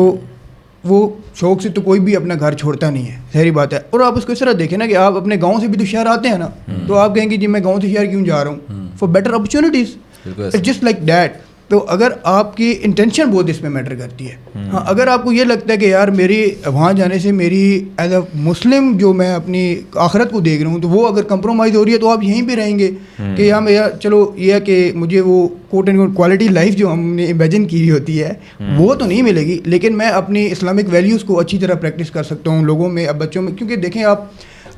وہ شوق سے تو کوئی بھی اپنا گھر چھوڑتا نہیں ہے, ظاہری بات ہے. اور آپ اس کو اس طرح دیکھیں نا کہ آپ اپنے گاؤں سے بھی تو شہر آتے ہیں نا, تو آپ کہیں گے جی میں گاؤں سے شہر کیوں جا رہا ہوں, for better opportunities. It's just like that. تو اگر آپ کی انٹینشن بہت اس میں میٹر کرتی ہے. ہاں اگر آپ کو یہ لگتا ہے کہ یار میری وہاں جانے سے میری ایز اے مسلم جو میں اپنی آخرت کو دیکھ رہا ہوں تو وہ اگر کمپرومائز ہو رہی ہے تو آپ یہیں پہ رہیں گے کہ یار میرا چلو یہ ہے کہ مجھے وہ کوٹ اینڈ کوٹ کوالٹی لائف جو ہم نے امیجن کی ہوتی ہے وہ تو نہیں ملے گی, لیکن میں اپنی اسلامک ویلیوز کو اچھی طرح پریکٹس کر سکتا ہوں لوگوں میں, اب بچوں میں. کیونکہ دیکھیں آپ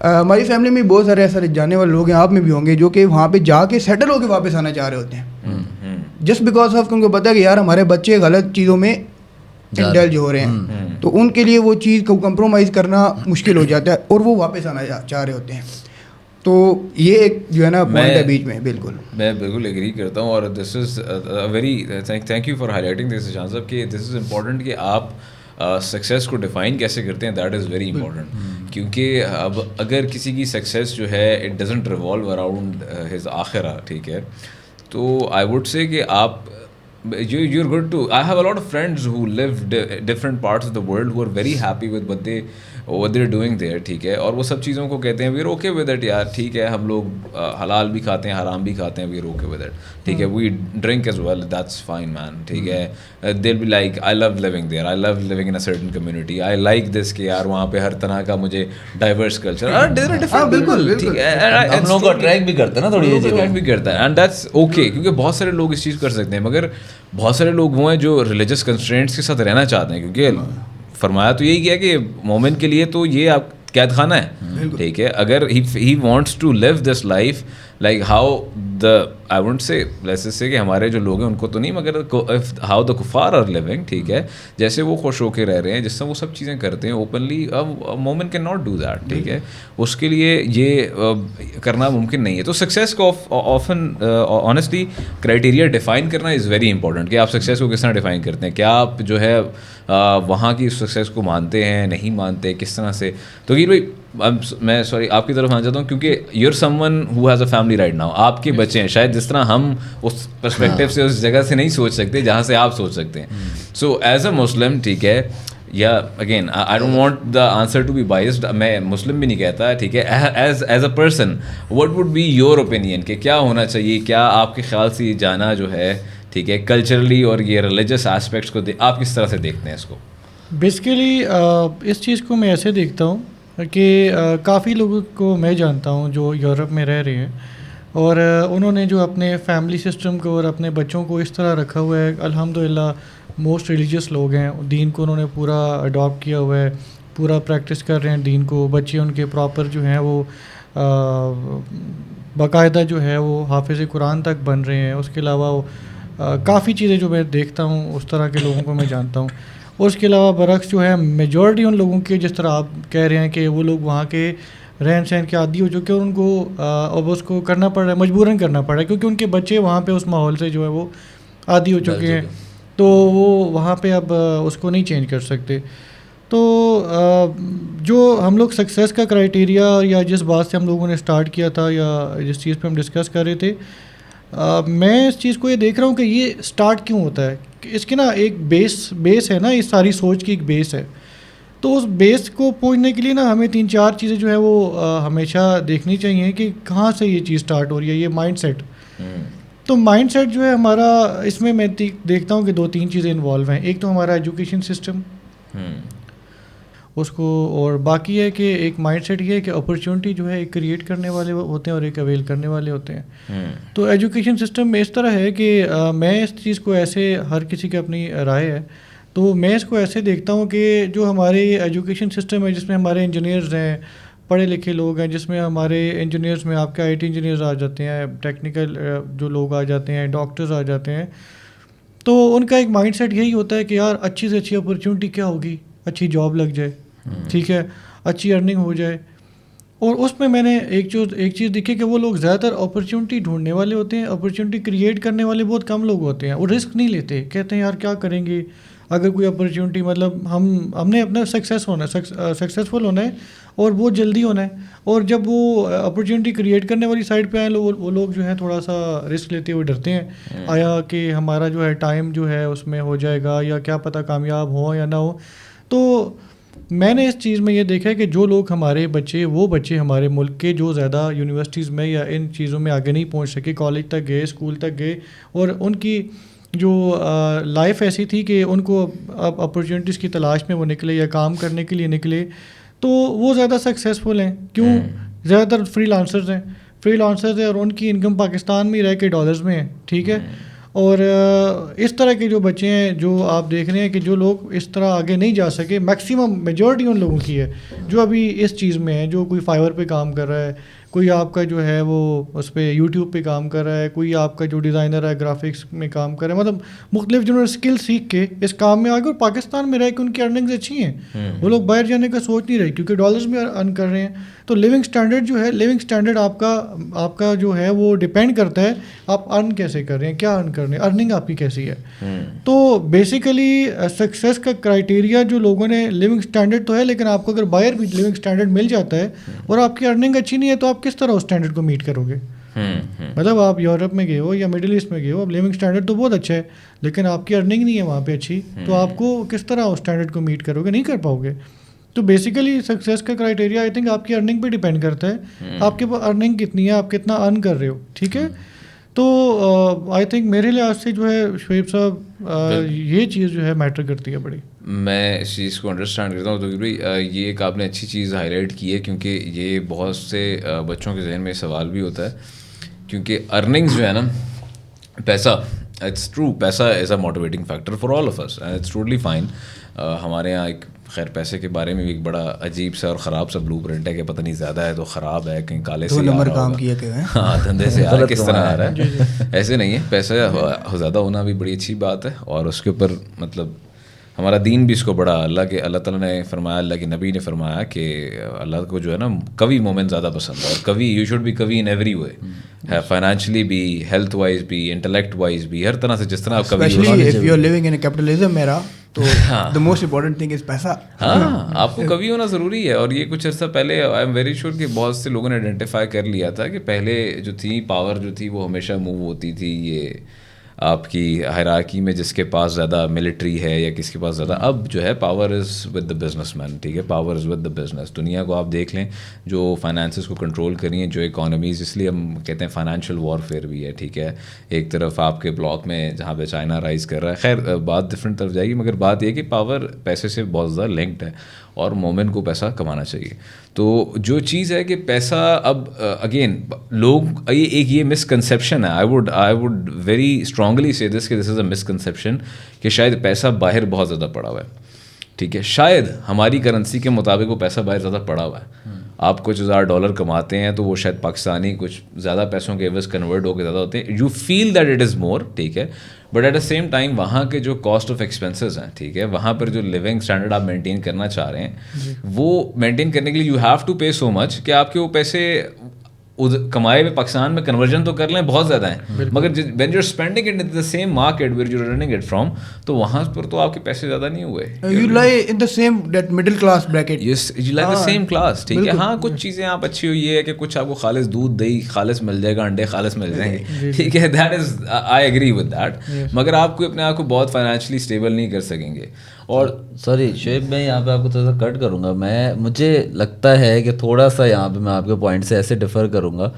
ہماری فیملی میں بہت سارے ایسے جانے والے لوگ ہیں, آپ میں بھی ہوں گے, جو کہ وہاں پہ جا کے سیٹل ہو کے واپس آنا چاہ رہے ہوتے ہیں جسٹ بیکاز آف ان کو پتہ ہے کہ یار ہمارے بچے غلط چیزوں میں انڈلج ہو رہے ہیں, تو ان کے لیے وہ چیز کو کمپرومائز کرنا مشکل ہو جاتا ہے اور وہ واپس آنا چاہ رہے ہوتے ہیں. تو یہ ایک جو ہے نا پوائنٹ ہے بیچ میں. بالکل میں بالکل ایگری کرتا ہوں, اور this is very thank you for highlighting this Jan sahab کہ دس از امپورٹنٹ کہ آپ سکسیز کو ڈیفائن کیسے کرتے ہیں. دیٹ از ویری امپورٹنٹ, کیونکہ اب اگر کسی کی سکسیز جو ہے it doesn't revolve around his آخرہ, ٹھیک ہے, تو آئی ووڈ سے کہ آپ you're good to I have a lot of friends who live different parts of the world who are very happy with what they're doing there, ٹھیک ہے, اور وہ سب چیزوں کو کہتے ہیں we're okay with it یار, ٹھیک ہے, ہم لوگ حلال بھی کھاتے ہیں حرام بھی کھاتے ہیں, we're okay with it, ٹھیک ہے, we drink as well, that's fine man, ٹھیک ہے. they'll be like I love living there, I love living in a certain community, I like this کہ یار وہاں پہ ہر طرح کا مجھے ڈائیورس کلچر بالکل ٹھیک ہے, ہم لوگوں کو اٹریکٹ بھی کرتا ہے نا تھوڑی, یہ اٹریکٹ بھی کرتا ہے, اینڈ دیٹس اوکے, کیونکہ بہت سارے لوگ اس چیز کر سکتے ہیں, مگر بہت سارے لوگ وہ ہیں جو ریلیجس کنسٹرینٹس کے ساتھ رہنا چاہتے ہیں, کیونکہ فرمایا تو یہی کیا کہ مومن کے لیے تو یہ آپ قید خانہ ہے, ٹھیک ہے. اگر he wants to live this life like how the I won't say let's say کہ ہمارے جو لوگ ہیں ان کو تو نہیں, مگر ہاؤ دا کفار آر لیونگ, ٹھیک ہے, جیسے وہ خوش ہو کے رہ رہے ہیں, جس سے وہ سب چیزیں کرتے ہیں اوپنلی, مومن کین ناٹ ڈو دیٹ, ٹھیک ہے, اس کے لیے یہ کرنا ممکن نہیں ہے. تو سکسیز کو آفن آنیسٹلی کرائٹیریا ڈیفائن کرنا از ویری امپورٹنٹ کہ آپ سکسیز کو کس طرح ڈیفائن کرتے ہیں, کیا آپ جو ہے وہاں کی سکسیز کو مانتے ہیں, نہیں مانتے, کس طرح سے. تو کہ بھائی میں سوری آپ کی طرف آنا چاہتا ہوں, کیونکہ your some one who has a family right now, آپ کے بچے ہیں, شاید جس طرح ہم اس پرسپیکٹیو سے اس جگہ سے نہیں سوچ سکتے جہاں سے آپ سوچ سکتے ہیں. سو ایز اے مسلم, ٹھیک ہے, یا again I don't want the answer to be biased, میں مسلم بھی نہیں کہتا, ٹھیک ہے, as a person what would be your opinion کہ کیا ہونا چاہیے, کیا آپ کے خیال سے جانا جو ہے ٹھیک ہے, کلچرلی اور یہ ریلیجس ایسپیکٹس کو آپ کس طرح سے دیکھتے ہیں اس کو؟ بیسیکلی اس چیز کو میں ایسے دیکھتا ہوں کہ کافی لوگوں کو میں جانتا ہوں جو یورپ میں رہ رہے ہیں, اور انہوں نے جو اپنے فیملی سسٹم کو اور اپنے بچوں کو اس طرح رکھا ہوا ہے, الحمدللہ موسٹ ریلیجیس لوگ ہیں, دین کو انہوں نے پورا اڈاپٹ کیا ہوا ہے, پورا پریکٹس کر رہے ہیں دین کو, بچے ان کے پراپر جو ہیں وہ باقاعدہ جو ہے وہ حافظ قرآن تک بن رہے ہیں. اس کے علاوہ کافی چیزیں جو میں دیکھتا ہوں اس طرح کے لوگوں کو میں جانتا ہوں. اور اس کے علاوہ برعکس جو ہے میجورٹی ان لوگوں کے, جس طرح آپ کہہ رہے ہیں کہ وہ لوگ وہاں کے رہن سہن کے عادی ہو چکے اور ان کو اب اس کو کرنا پڑ رہا ہے, مجبوراً کرنا پڑ رہا ہے, کیونکہ ان کے بچے وہاں پہ اس ماحول سے جو ہے وہ عادی ہو چکے ہیں, تو وہ وہاں پہ اب اس کو نہیں چینج کر سکتے. تو جو ہم لوگ سکسیس کا کرائٹیریا یا جس بات سے ہم لوگوں نے اسٹارٹ کیا تھا یا جس چیز پہ ہم ڈسکس کر رہے تھے, میں اس چیز کو یہ دیکھ رہا ہوں کہ یہ اسٹارٹ کیوں ہوتا ہے. اس کے نا ایک بیس ہے نا, اس ساری سوچ کی ایک بیس ہے. تو اس بیس کو پہنچنے کے لیے نا ہمیں 3-4 چیزیں جو ہے وہ ہمیشہ دیکھنی چاہیے کہ کہاں سے یہ چیز اسٹارٹ ہو رہی ہے, یہ مائنڈ سیٹ. تو مائنڈ سیٹ جو ہے ہمارا, اس میں دیکھتا ہوں کہ 2-3 چیزیں انوالو ہیں. ایک تو ہمارا ایجوکیشن سسٹم اس کو, اور باقی ہے کہ ایک مائنڈ سیٹ یہ ہے کہ اپرچونٹی جو ہے ایک کریٹ کرنے والے ہوتے ہیں اور ایک اویل کرنے والے ہوتے ہیں. تو ایجوکیشن سسٹم میں اس طرح ہے کہ میں اس چیز کو ایسے, ہر کسی کی اپنی رائے ہے, تو میں اس کو ایسے دیکھتا ہوں کہ جو ہمارے ایجوکیشن سسٹم ہے جس میں ہمارے انجینئرز ہیں, پڑھے لکھے لوگ ہیں, جس میں ہمارے انجینئرز میں آپ کے آئی ٹی انجینئرز آ جاتے ہیں, ٹیکنیکل جو لوگ آ جاتے ہیں, ڈاکٹرز آ جاتے ہیں. تو ان کا ایک مائنڈ سیٹ یہی ہوتا ہے کہ یار اچھی سے اچھی اپرچونٹی کیا ہوگی, اچھی جاب لگ جائے, ٹھیک ہے, اچھی ارننگ ہو جائے. اور اس میں میں نے ایک چیز دیکھی کہ وہ لوگ زیادہ تر اپرچونٹی ڈھونڈنے والے ہوتے ہیں, اپرچونٹی کریٹ کرنے والے بہت کم لوگ ہوتے ہیں. وہ رسک نہیں لیتے, کہتے ہیں یار کیا کریں گے اگر کوئی اپرچونٹی, مطلب ہم نے اپنا سکسیزفل ہونا ہے اور بہت جلدی ہونا ہے. اور جب وہ اپرچونٹی کریٹ کرنے والی سائڈ پہ آئیں وہ لوگ جو ہیں تھوڑا سا رسک لیتے ہوئے ڈرتے ہیں, آیا کہ ہمارا جو ہے ٹائم جو ہے اس میں ہو جائے گا یا کیا پتہ کامیاب ہو یا نہ ہو. تو میں نے اس چیز میں یہ دیکھا ہے کہ جو لوگ ہمارے بچے ہمارے ملک کے جو زیادہ یونیورسٹیز میں یا ان چیزوں میں آگے نہیں پہنچ سکے, کالج تک گئے, اسکول تک گئے, اور ان کی جو لائف ایسی تھی کہ ان کو اب اپرچونیٹیز کی تلاش میں وہ نکلے یا کام کرنے کے لیے نکلے, تو وہ زیادہ سکسیزفل ہیں. کیوں؟ زیادہ تر فری لانسرز ہیں اور ان کی انکم پاکستان میں ہی رہ کے ڈالرز میں ہے, ٹھیک ہے. اور اس طرح کے جو بچے ہیں جو آپ دیکھ رہے ہیں کہ جو لوگ اس طرح آگے نہیں جا سکے, میکسیمم میجورٹی ان لوگوں کی ہے جو ابھی اس چیز میں ہے, جو کوئی فائور پہ کام کر رہا ہے, کوئی آپ کا جو ہے وہ اس پہ یوٹیوب پہ کام کر رہا ہے, کوئی آپ کا جو ڈیزائنر ہے گرافکس میں کام کر رہا ہے, مطلب مختلف جنہوں نے اسکل سیکھ کے اس کام میں آ گئے اور پاکستان میں رہ کے ان کی ارننگز اچھی ہیں. وہ لوگ باہر جانے کا سوچ نہیں رہے کیونکہ ڈالرز میں ارن کر رہے ہیں. تو لیونگ اسٹینڈرڈ آپ کا جو ہے وہ ڈپینڈ کرتا ہے آپ ارن کیسے کر رہے ہیں, کیا ارن کر رہے ہیں, ارننگ آپ کی کیسی ہے. تو بیسیکلی سکسیس کا کرائٹیریا جو لوگوں نے, لیونگ اسٹینڈرڈ تو ہے لیکن آپ کو اگر باہر بھی لیونگ اسٹینڈرڈ مل جاتا ہے اور آپ کی ارننگ اچھی نہیں ہے تو آپ کس طرح اس اسٹینڈرڈ کو میٹ کرو گے. مطلب آپ یورپ میں گئے ہو یا مڈل ایسٹ میں گئے ہو, اب لیونگ اسٹینڈرڈ تو بہت اچھا ہے لیکن آپ کی ارننگ نہیں ہے وہاں پہ اچھی, تو آپ کو کس طرح اس اسٹینڈرڈ کو میٹ کرو گے, نہیں کر پاؤ گے. تو بیسیکلی سکسیس کا کرائٹیریا آئی تھنک آپ کی ارننگ پہ ڈپینڈ کرتا ہے, آپ کے پاس ارننگ کتنی ہے, آپ کتنا ارن کر رہے ہو, ٹھیک ہے. تو آئی تھنک میرے لحاظ سے جو ہے شعیب صاحب یہ چیز جو ہے میٹر کرتی ہے بڑی. میں اس چیز کو انڈرسٹینڈ کرتا ہوں تو بھائی یہ ایک آپ نے اچھی چیز ہائی لائٹ کی ہے, کیونکہ یہ بہت سے بچوں کے ذہن میں سوال بھی ہوتا ہے, کیونکہ ارننگز جو ہے نا, پیسہ, اٹس ٹرو, پیسہ is a motivating factor for all of us and it's totally fine. ہمارے یہاں ایک خیر پیسے کے بارے میں بھی ایک بڑا عجیب سا اور خراب سا بلو پرنٹ ہے کہ پتہ نہیں زیادہ ہے تو خراب ہے, کہیں کالے سے کام کیا کہ ہاں دھندے سے آ کس طرح آ رہا ہے. ایسے نہیں ہے, پیسہ زیادہ ہونا بھی بڑی اچھی بات ہے, اور اس کے اوپر مطلب ہمارا دین بھی اس کو بڑا, اللہ تعالیٰ نے فرمایا, اللہ کے نبی نے فرمایا کہ اللہ کو جو ہے نا قوی مومن زیادہ پسند ہے, اور قوی یو شوڈ بی قوی ان ایوری وے, فائنینشلی بھی, ہیلتھ وائز بھی, انٹلیکٹ وائز بھی, ہر طرح سے جس طرح آپ میرا تو the most important thing is پیسہ. ہاں آپ کو کبھی ہونا ضروری ہے. اور یہ کچھ عرصہ پہلے آئی ایم ویری شیور کہ بہت سے لوگوں نے آئیڈینٹیفائی کر لیا تھا کہ پہلے جو تھی پاور جو تھی وہ ہمیشہ موو ہوتی تھی یہ آپ کی ہائرارکی میں جس کے پاس زیادہ ملٹری ہے یا کس کے پاس زیادہ. اب جو ہے power is with the business man, ٹھیک ہے, power is with the business. دنیا کو آپ دیکھ لیں جو فائنانسز کو کنٹرول کر رہی ہیں, جو اکانومیز, اس لیے ہم کہتے ہیں فائنینشیل وارفیئر بھی ہے, ٹھیک ہے. ایک طرف آپ کے بلاک میں جہاں پہ چائنا رائز کر رہا ہے, خیر بات ڈفرینٹ طرف جائے گی, مگر بات یہ کہ پاور پیسے سے بہت زیادہ لنکڈ ہے اور مومن کو پیسہ کمانا چاہیے. تو جو چیز ہے کہ پیسہ اب اگین لوگ یہ مسکنسیپشن ہے, آئی ووڈ ویری اسٹرانگلی سے دس کہ دس از اے مسکنسیپشن کہ شاید پیسہ باہر بہت زیادہ پڑا ہوا ہے, ٹھیک ہے. شاید ہماری کرنسی کے مطابق وہ پیسہ باہر زیادہ پڑا ہوا ہے. آپ کچھ $1000 کماتے ہیں تو وہ شاید پاکستانی کچھ زیادہ پیسوں کے عوض کنورٹ ہو کے زیادہ ہوتے ہیں. You feel that it is more, ٹھیک ہے, but at the same time وہاں کے جو کاسٹ آف ایکسپینسز ہیں, ٹھیک ہے, وہاں پر جو لیونگ اسٹینڈرڈ آپ مینٹین کرنا چاہ رہے ہیں وہ مینٹین کرنے کے لیے یو ہیو ٹو پے سو مچ کہ آپ کے وہ پیسے کمائے ہوئے پاکستان میں کنورژن تو کر لیں بہت زیادہ ہیں, مگر when you are spending it in the same market where you are running it from, تو وہاں پر تو آپ کے پیسے زیادہ نہیں ہوئے. You lie in the same that middle class bracket, you like the same class, ٹھیک ہے. ہاں کچھ چیزیں آپ اچھی ہوئی ہے کہ کچھ آپ کو خالص دودھ دہی خالص مل جائے گا, انڈے خالص مل جائیں گے, ٹھیک ہے, that is I agree with that, مگر آپ کو اپنے آپ کو بہت فائنینشلی اسٹیبل نہیں کر سکیں گے. اور سوری شعیب, میں یہاں پہ آپ کو تھوڑا سا کٹ کروں گا. مجھے لگتا ہے کہ تھوڑا سا یہاں پہ میں آپ کے پوائنٹ سے ایسے ڈفر کروں گا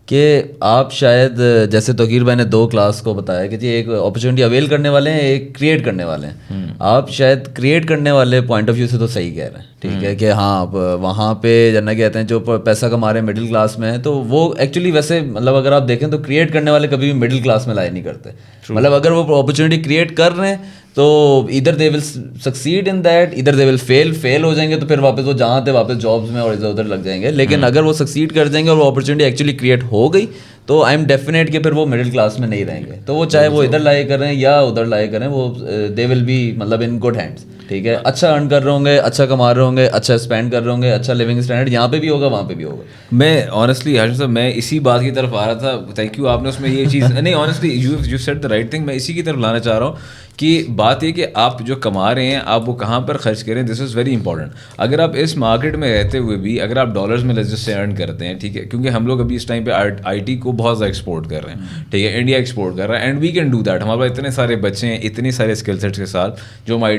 کہ آپ شاید جیسے توقیر بھائی نے 2 کلاس کو بتایا کہ جی ایک اپرچونیٹی اویل کرنے والے ہیں, ایک کریٹ کرنے والے ہیں. آپ شاید کریٹ کرنے والے پوائنٹ آف ویو سے تو صحیح کہہ رہے ہیں, ٹھیک ہے, کہ ہاں وہاں پہ جننا کہتے ہیں جو پیسہ کما رہے ہیں مڈل کلاس میں ہیں, تو وہ ایکچولی ویسے مطلب اگر آپ دیکھیں تو کریٹ کرنے والے کبھی بھی مڈل کلاس میں لائے نہیں کرتے. مطلب اگر وہ اپرچونیٹی کریٹ کر رہے ہیں تو ادھر دے ول سکسیڈ ان دیٹ, ادھر دے ول فیل ہو جائیں گے, تو پھر واپس وہ جہاں تھے واپس جابس میں اور ادھر ادھر لگ جائیں گے. لیکن اگر وہ سکسیڈ کر جائیں گے اور وہ اپرچونیٹی ایکچولی کریٹ ہو گئی تو آئی ایم ڈیفینیٹ کہ پھر وہ مڈل کلاس میں نہیں رہیں گے. تو وہ چاہے وہ ادھر لائے کریں یا ادھر لائے کریں, وہ دے ول بی مطلب ان گڈ ہینڈس, ٹھیک ہے. اچھا ارن کر رہے ہوں گے, اچھا کما رہے ہوں گے, اچھا اسپینڈ کر رہے ہوں گے, اچھا لیونگ اسٹینڈرڈ یہاں پہ بھی ہوگا وہاں پہ بھی ہوگا. میں آنیسٹلی ہاشم صاحب میں اسی بات کی طرف آ رہا تھا, تھینک یو, آپ نے اس میں یہ چیز نہیں honestly you said the right thing, میں اسی کی طرف لانا چاہ رہا ہوں کہ بات یہ کہ آپ جو کما رہے ہیں آپ وہ کہاں پر خرچ کریں, دس از ویری امپورٹنٹ. اگر آپ اس مارکیٹ میں رہتے ہوئے بھی اگر آپ ڈالرز میں لیٹس سے ارن کرتے ہیں, ٹھیک ہے, کیونکہ ہم لوگ ابھی اس ٹائم پہ آئی ٹی کو بہت زیادہ ایکسپورٹ کر رہے ہیں, ٹھیک ہے, انڈیا ایکسپورٹ کر رہا ہے, and we can do that. ہمارے پاس اتنے سارے بچے ہیں اتنے سارے اسکل سیٹس کے ساتھ جو ہم آئی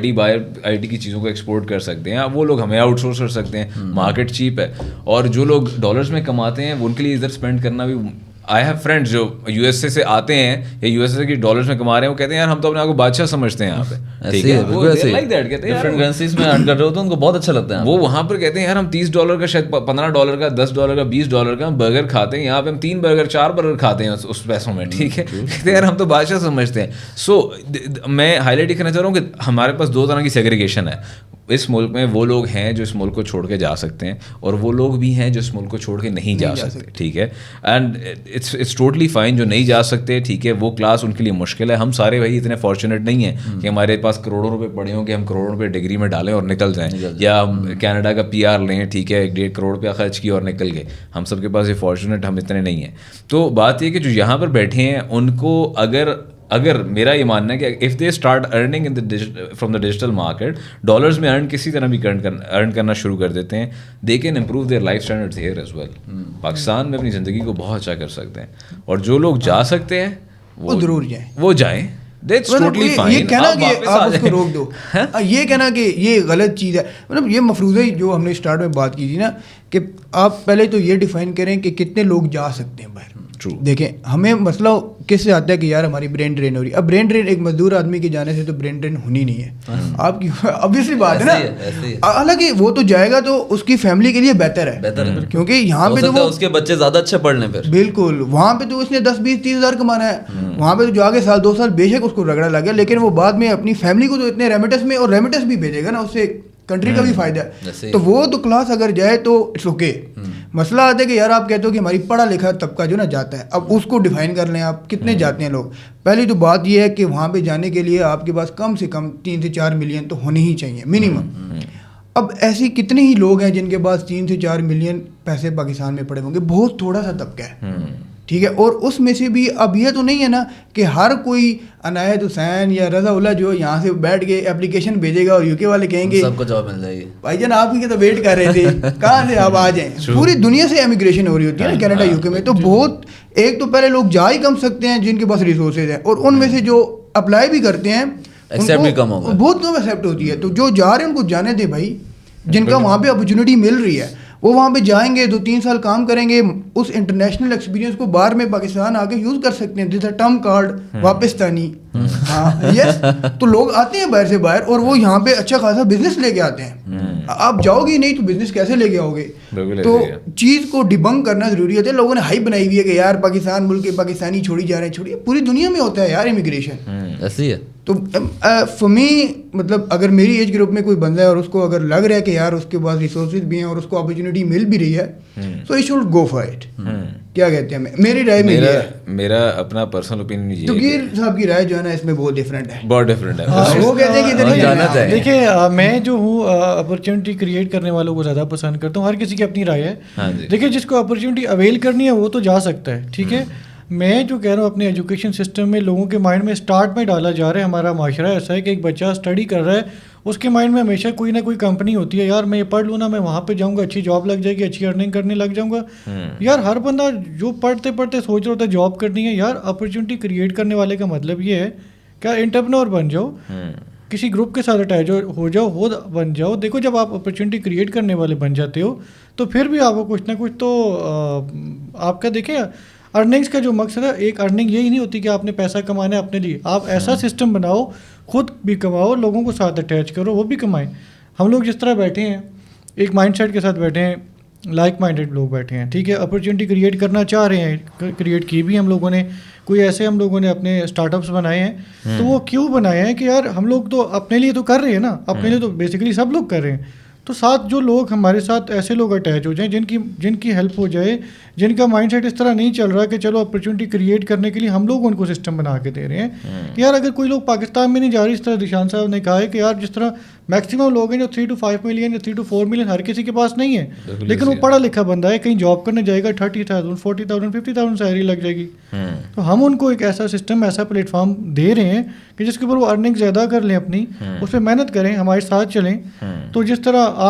ٹی کی چیزوں کو ایکسپورٹ کر سکتے ہیں, وہ لوگ ہمیں آؤٹ سورس کر سکتے ہیں, مارکیٹ چیپ ہے. اور جو لوگ ڈالرز میں کماتے ہیں ان کے لیے ادھر اسپینڈ کرنا بھی, آئی ہیو فرینڈز جو یو ایس اے سے آتے ہیں یا یو ایس اے کی ڈالرز میں کما رہے ہیں, وہ کہتے ہیں یار ہم تو اپنے آپ کو بادشاہ سمجھتے ہیں یہاں پہ, ٹھیک ہے, ڈفرینٹ کرنسیز میں ارن کر رہے ہو تو ان کو بہت اچھا لگتا ہے. وہ وہاں پر کہتے ہیں یار ہم $30 کا شاید $15 کا $10 کا $20 کا برگر کھاتے ہیں, یہاں پہ ہم 3 برگر 4 برگر کھاتے ہیں اس پیسوں میں, ٹھیک ہے, کہتے ہیں یار ہم تو بادشاہ سمجھتے ہیں. سو میں ہائی لائٹ کرنا چاہ رہا ہوں کہ ہمارے پاس 2 طرح کی سیگریگیشن ہے اس ملک میں. وہ لوگ ہیں جو اس ملک کو چھوڑ کے جا سکتے ہیں اور وہ لوگ بھی ہیں جو اس ملک کو چھوڑ کے نہیں جا سکتے, ٹھیک ہے. اینڈ اٹس ٹوٹلی فائن جو نہیں جا سکتے, ٹھیک ہے, وہ کلاس ان کے لیے مشکل ہے. ہم سارے بھائی اتنے فارچونیٹ نہیں ہیں کہ ہمارے پاس کروڑوں روپے پڑے ہوں کہ ہم کروڑوں روپے ڈگری میں ڈالیں اور نکل جائیں, یا ہم کینیڈا کا PR لیں, ٹھیک ہے, 1.5 کروڑ روپیہ خرچ کیا اور نکل گئے. ہم سب کے پاس یہ فارچونیٹ ہم اتنے نہیں ہیں. تو بات یہ کہ جو یہاں پر بیٹھے ہیں ان کو اگر میرا یہ ماننا ہے کہ if they start earning from the digital market, dollars میں ارن کسی طرح بھی ارن کرنا شروع کر دیتے ہیں, they can improve their life standard here as well. Pakistan میں اپنی زندگی کو بہت اچھا کر سکتے ہیں, اور جو لوگ جا سکتے ہیں وہ ضرور جائیں, وہ جائیں. یہ کہنا کہ آپ اس کو روک دو, یہ کہنا کہ یہ غلط چیز ہے, مطلب یہ مفروضہ ہی جو ہم نے اسٹارٹ میں بات کی تھی نا, کہ آپ پہلے تو یہ ڈیفائن کریں کہ کتنے لوگ جا سکتے ہیں باہر. دیکھیں ہمیں مسئلہ کس سے آتا ہے کہ یار ہماری برین ڈرین ہو رہی ہے. اب برین ڈرین ایک مزدور آدمی کے جانے سے تو برین ڈرین ہونی نہیں ہے آپ کی, obviously بات ہے نا. حالانکہ وہ تو جائے گا تو اس کی فیملی کے لیے بہتر ہے, کیونکہ یہاں پہ تو اس کے بچے زیادہ اچھے پڑھ لیں پھر. بالکل, وہاں پہ تو اس نے 10-20-30 ہزار کمانا ہے, وہاں پہ تو جو آگے 1-2 سال بے شک اس کو رگڑا لگا, لیکن وہ بعد میں اپنی فیملی کو تو اتنے ریمیٹس میں, اور ریمیٹس بھی بھیجے گا نا, اس سے کنٹری کا بھی فائدہ ہے. تو وہ تو کلاس اگر جائے تو اٹس اوکے. مسئلہ آتا ہے کہ یار آپ کہتے ہو کہ ہماری پڑھا لکھا طبقہ جو نا جاتا ہے, اب اس کو ڈیفائن کر لیں آپ کتنے جاتے ہیں لوگ. پہلی تو بات یہ ہے کہ وہاں پہ جانے کے لیے آپ کے پاس کم سے کم 3 سے 4 ملین تو ہونے ہی چاہیے منیمم. اب ایسی کتنے ہی لوگ ہیں جن کے پاس 3 سے 4 ملین پیسے پاکستان میں پڑے ہوں گے, بہت تھوڑا سا طبقہ ہے. ٹھیک ہے. اور اس میں سے بھی اب یہ تو نہیں ہے نا کہ ہر کوئی عنایت حسین یا رضا اللہ جو یہاں سے بیٹھ کے اپلیکیشن بھیجے گا اور یو کے والے کہیں گے سب کو جاب مل جائے گی. بھائی جان آپ کی تو ویٹ کر رہے تھے کہاں سے آپ آ جائیں. پوری دنیا سے امیگریشن ہو رہی ہوتی ہے نا کینیڈا یو کے میں. تو بہت ایک تو پہلے لوگ جا ہی کم سکتے ہیں جن کے پاس ریسورسز ہیں, اور ان میں سے جو اپلائی بھی کرتے ہیں ایکسیپٹ بھی کم ہوگا, بہت کم ایکسیپٹ ہوتی ہے. تو جو جا رہے ہیں ان کو جانے دیں بھائی, جن کا وہاں پہ اپرچونیٹی مل رہی ہے وہ وہاں پہ جائیں گے, 2-3 سال کام کریں گے, اس انٹرنیشنل ایکسپیرینس کو باہر میں پاکستان آ کے یوز کر سکتے ہیں. جیسا ٹرم کارڈ واپستانی, ہاں یس. تو لوگ آتے ہیں باہر سے باہر اور وہ یہاں پہ اچھا خاصا بزنس لے کے آتے ہیں. آپ جاؤ گے نہیں تو بزنس کیسے لے کے آؤ گے؟ تو چیز کو ڈیبنک کرنا ضروری ہے. لوگوں نے ہائی بنائی ہوئی ہے کہ یار پاکستان ملک کے پاکستانی چھوڑی جا رہے ہیں. چھوڑیے, پوری دنیا میں ہوتا ہے یار امیگریشن, ایسی ہے. تو فار می مطلب اگر میری ایج گروپ میں کوئی بندہ ہے اور اس کو اگر لگ رہا ہے کہ یار اس کے پاس ریسورسز بھی ہیں اور اس کو اپرچونیٹی مل بھی رہی ہے, so he should go for it. کیا کہتے ہیں, میری رائے میں یہ ہے. میرا اپنا پرسنل اوپینین یہ ہے, تقیر صاحب کی رائے جو ہے نا اس میں بہت ڈفرینٹ ہے, بہت ڈفرینٹ ہے. وہ کہتے ہیں کہ ادھر ہی جانا چاہیے. دیکھیے میں جو ہوں اپرچونیٹی کریٹ کرنے والوں کو زیادہ پسند کرتا ہوں. ہر کسی کی اپنی رائے ہے. دیکھیے جس کو اپرچونیٹی اویل کرنی ہے وہ تو جا سکتا ہے, ٹھیک ہے. میں جو کہہ رہا ہوں اپنے ایجوکیشن سسٹم میں لوگوں کے مائنڈ میں اسٹارٹ میں ڈالا جا رہا ہے. ہمارا معاشرہ ایسا ہے کہ ایک بچہ اسٹڈی کر رہا ہے, اس کے مائنڈ میں ہمیشہ کوئی نہ کوئی کمپنی ہوتی ہے, یار میں یہ پڑھ لوں نا, میں وہاں پہ جاؤں گا, اچھی جاب لگ جائے گی, اچھی ارننگ کرنے لگ جاؤں گا. یار ہر بندہ جو پڑھتے پڑھتے سوچ رہا ہوتا ہے جاب کرنی ہے, یار اپرچونیٹی کریٹ کرنے والے کا مطلب یہ ہے کہ انٹرپرینور بن جاؤ, کسی گروپ کے ساتھ اٹیچ ہو جاؤ, وہ بن جاؤ. دیکھو جب آپ اپرچونیٹی کریٹ کرنے والے بن جاتے ہو تو پھر بھی آپ کو کچھ نہ کچھ تو آپ کا دیکھیں ارننگس کا جو مقصد ہے, ایک ارننگ یہی نہیں ہوتی کہ آپ نے پیسہ کمانا ہے اپنے لیے. آپ ایسا سسٹم بناؤ, خود بھی کماؤ, لوگوں کو ساتھ اٹیچ کرو, وہ بھی کمائیں. ہم لوگ جس طرح بیٹھے ہیں ایک مائنڈ سیٹ کے ساتھ بیٹھے ہیں, لائک مائنڈیڈ لوگ بیٹھے ہیں, ٹھیک ہے. اپرچونیٹی کریٹ کرنا چاہ رہے ہیں, کریٹ کی بھی ہم لوگوں نے, کوئی ایسے ہم لوگوں نے اپنے اسٹارٹ اپس بنائے ہیں. تو وہ کیوں بنائے ہیں کہ یار ہم لوگ تو اپنے لیے تو کر رہے ہیں نا, اپنے لیے تو بیسیکلی سب لوگ کر رہے ہیں. تو ساتھ جو لوگ ہمارے ساتھ ایسے لوگ اٹیچ ہو جائیں جن کی ہیلپ ہو جائے, جن کا مائنڈ سیٹ اس طرح نہیں چل رہا کہ چلو اپرچونیٹی کریٹ کرنے کے لیے ہم لوگ ان کو سسٹم بنا کے دے رہے ہیں کہ یار اگر کوئی لوگ پاکستان میں نہیں جا رہے, اس طرح ذیشان صاحب نے کہا ہے کہ یار جس طرح میکسیمم لوگ ہیں جو 3 to 5 ملین یا 3 to 4 ملین ہر کسی کے پاس نہیں ہے, لیکن وہ پڑھا لکھا بندہ ہے, کہیں جاب کرنے جائے گا 30,000 40,000 50,000 سیلری لگ جائے گی. تو ہم ان کو ایک ایسا سسٹم, ایسا پلیٹ فارم دے رہے ہیں کہ جس کے اوپر وہ ارننگ زیادہ کر لیں اپنی, اس پہ محنت کریں, ہمارے ساتھ چلیں. تو جس طرح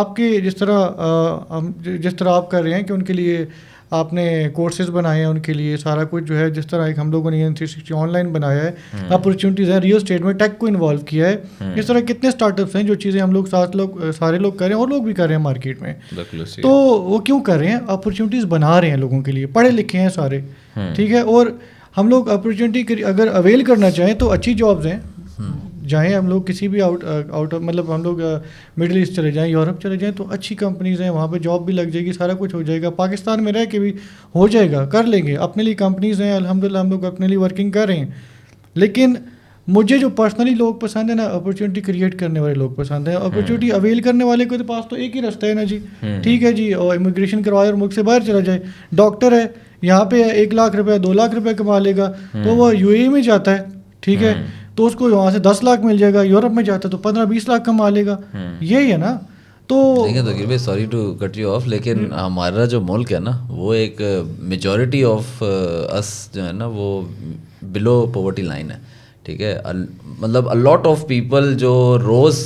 آپ کر رہے ہیں کہ ان کے لیے آپ نے کورسز بنائے ہیں, ان کے لیے سارا کچھ جو ہے, جس طرح ایک ہم لوگوں نے 360 آن لائن بنایا ہے, اپرچونیٹیز ہیں, ریئل اسٹیٹ میں ٹیک کو انوالو کیا ہے. اس طرح کتنے اسٹارٹ اپس ہیں جو چیزیں ہم لوگ سارے لوگ کر رہے ہیں اور لوگ بھی کر رہے ہیں مارکیٹ میں. تو وہ کیوں کر رہے ہیں, اپرچونیٹیز بنا رہے ہیں لوگوں کے لیے, پڑھے لکھے ہیں سارے, ٹھیک ہے. اور ہم لوگ اپرچونیٹی اگر اویل کرنا چاہیں تو اچھی جابز ہیں, جائیں ہم لوگ کسی بھی آؤٹ مطلب ہم لوگ مڈل ایسٹ چلے جائیں, یورپ چلے جائیں, تو اچھی کمپنیز ہیں, وہاں پہ جاب بھی لگ جائے گی, سارا کچھ ہو جائے گا. پاکستان میں رہ کے بھی ہو جائے گا, کر لیں گے, اپنے لیے کمپنیز ہیں الحمدللہ, ہم لوگ اپنے لیے ورکنگ کر رہے ہیں. لیکن مجھے جو پرسنلی لوگ پسند ہیں نا, اپرچونیٹی کریٹ کرنے والے لوگ پسند ہیں. اپرچونیٹی اویل کرنے والے کے پاس تو ایک ہی راستہ ہے نا جی, ٹھیک ہے جی, اور امیگریشن کروائے اور ملک سے باہر چلا جائے. ڈاکٹر ہے یہاں پہ 1 لاکھ روپے 2 لاکھ روپے کما لے گا, تو وہ UAE میں جاتا ہے, ٹھیک ہے, تو اس کو وہاں سے 10 لاکھ مل جائے گا. یورپ میں جاتا ہے تو 15-20 لاکھ کما لے گا. یہی ہے نا. تو دیکھیں تقیر بھائی, sorry to cut you off, لیکن ہمارا جو ملک ہے نا, وہ ایک میجورٹی آف اس جو ہے نا وہ بلو پاورٹی لائن ہے, ٹھیک ہے. مطلب لاٹ آف پیپل جو روز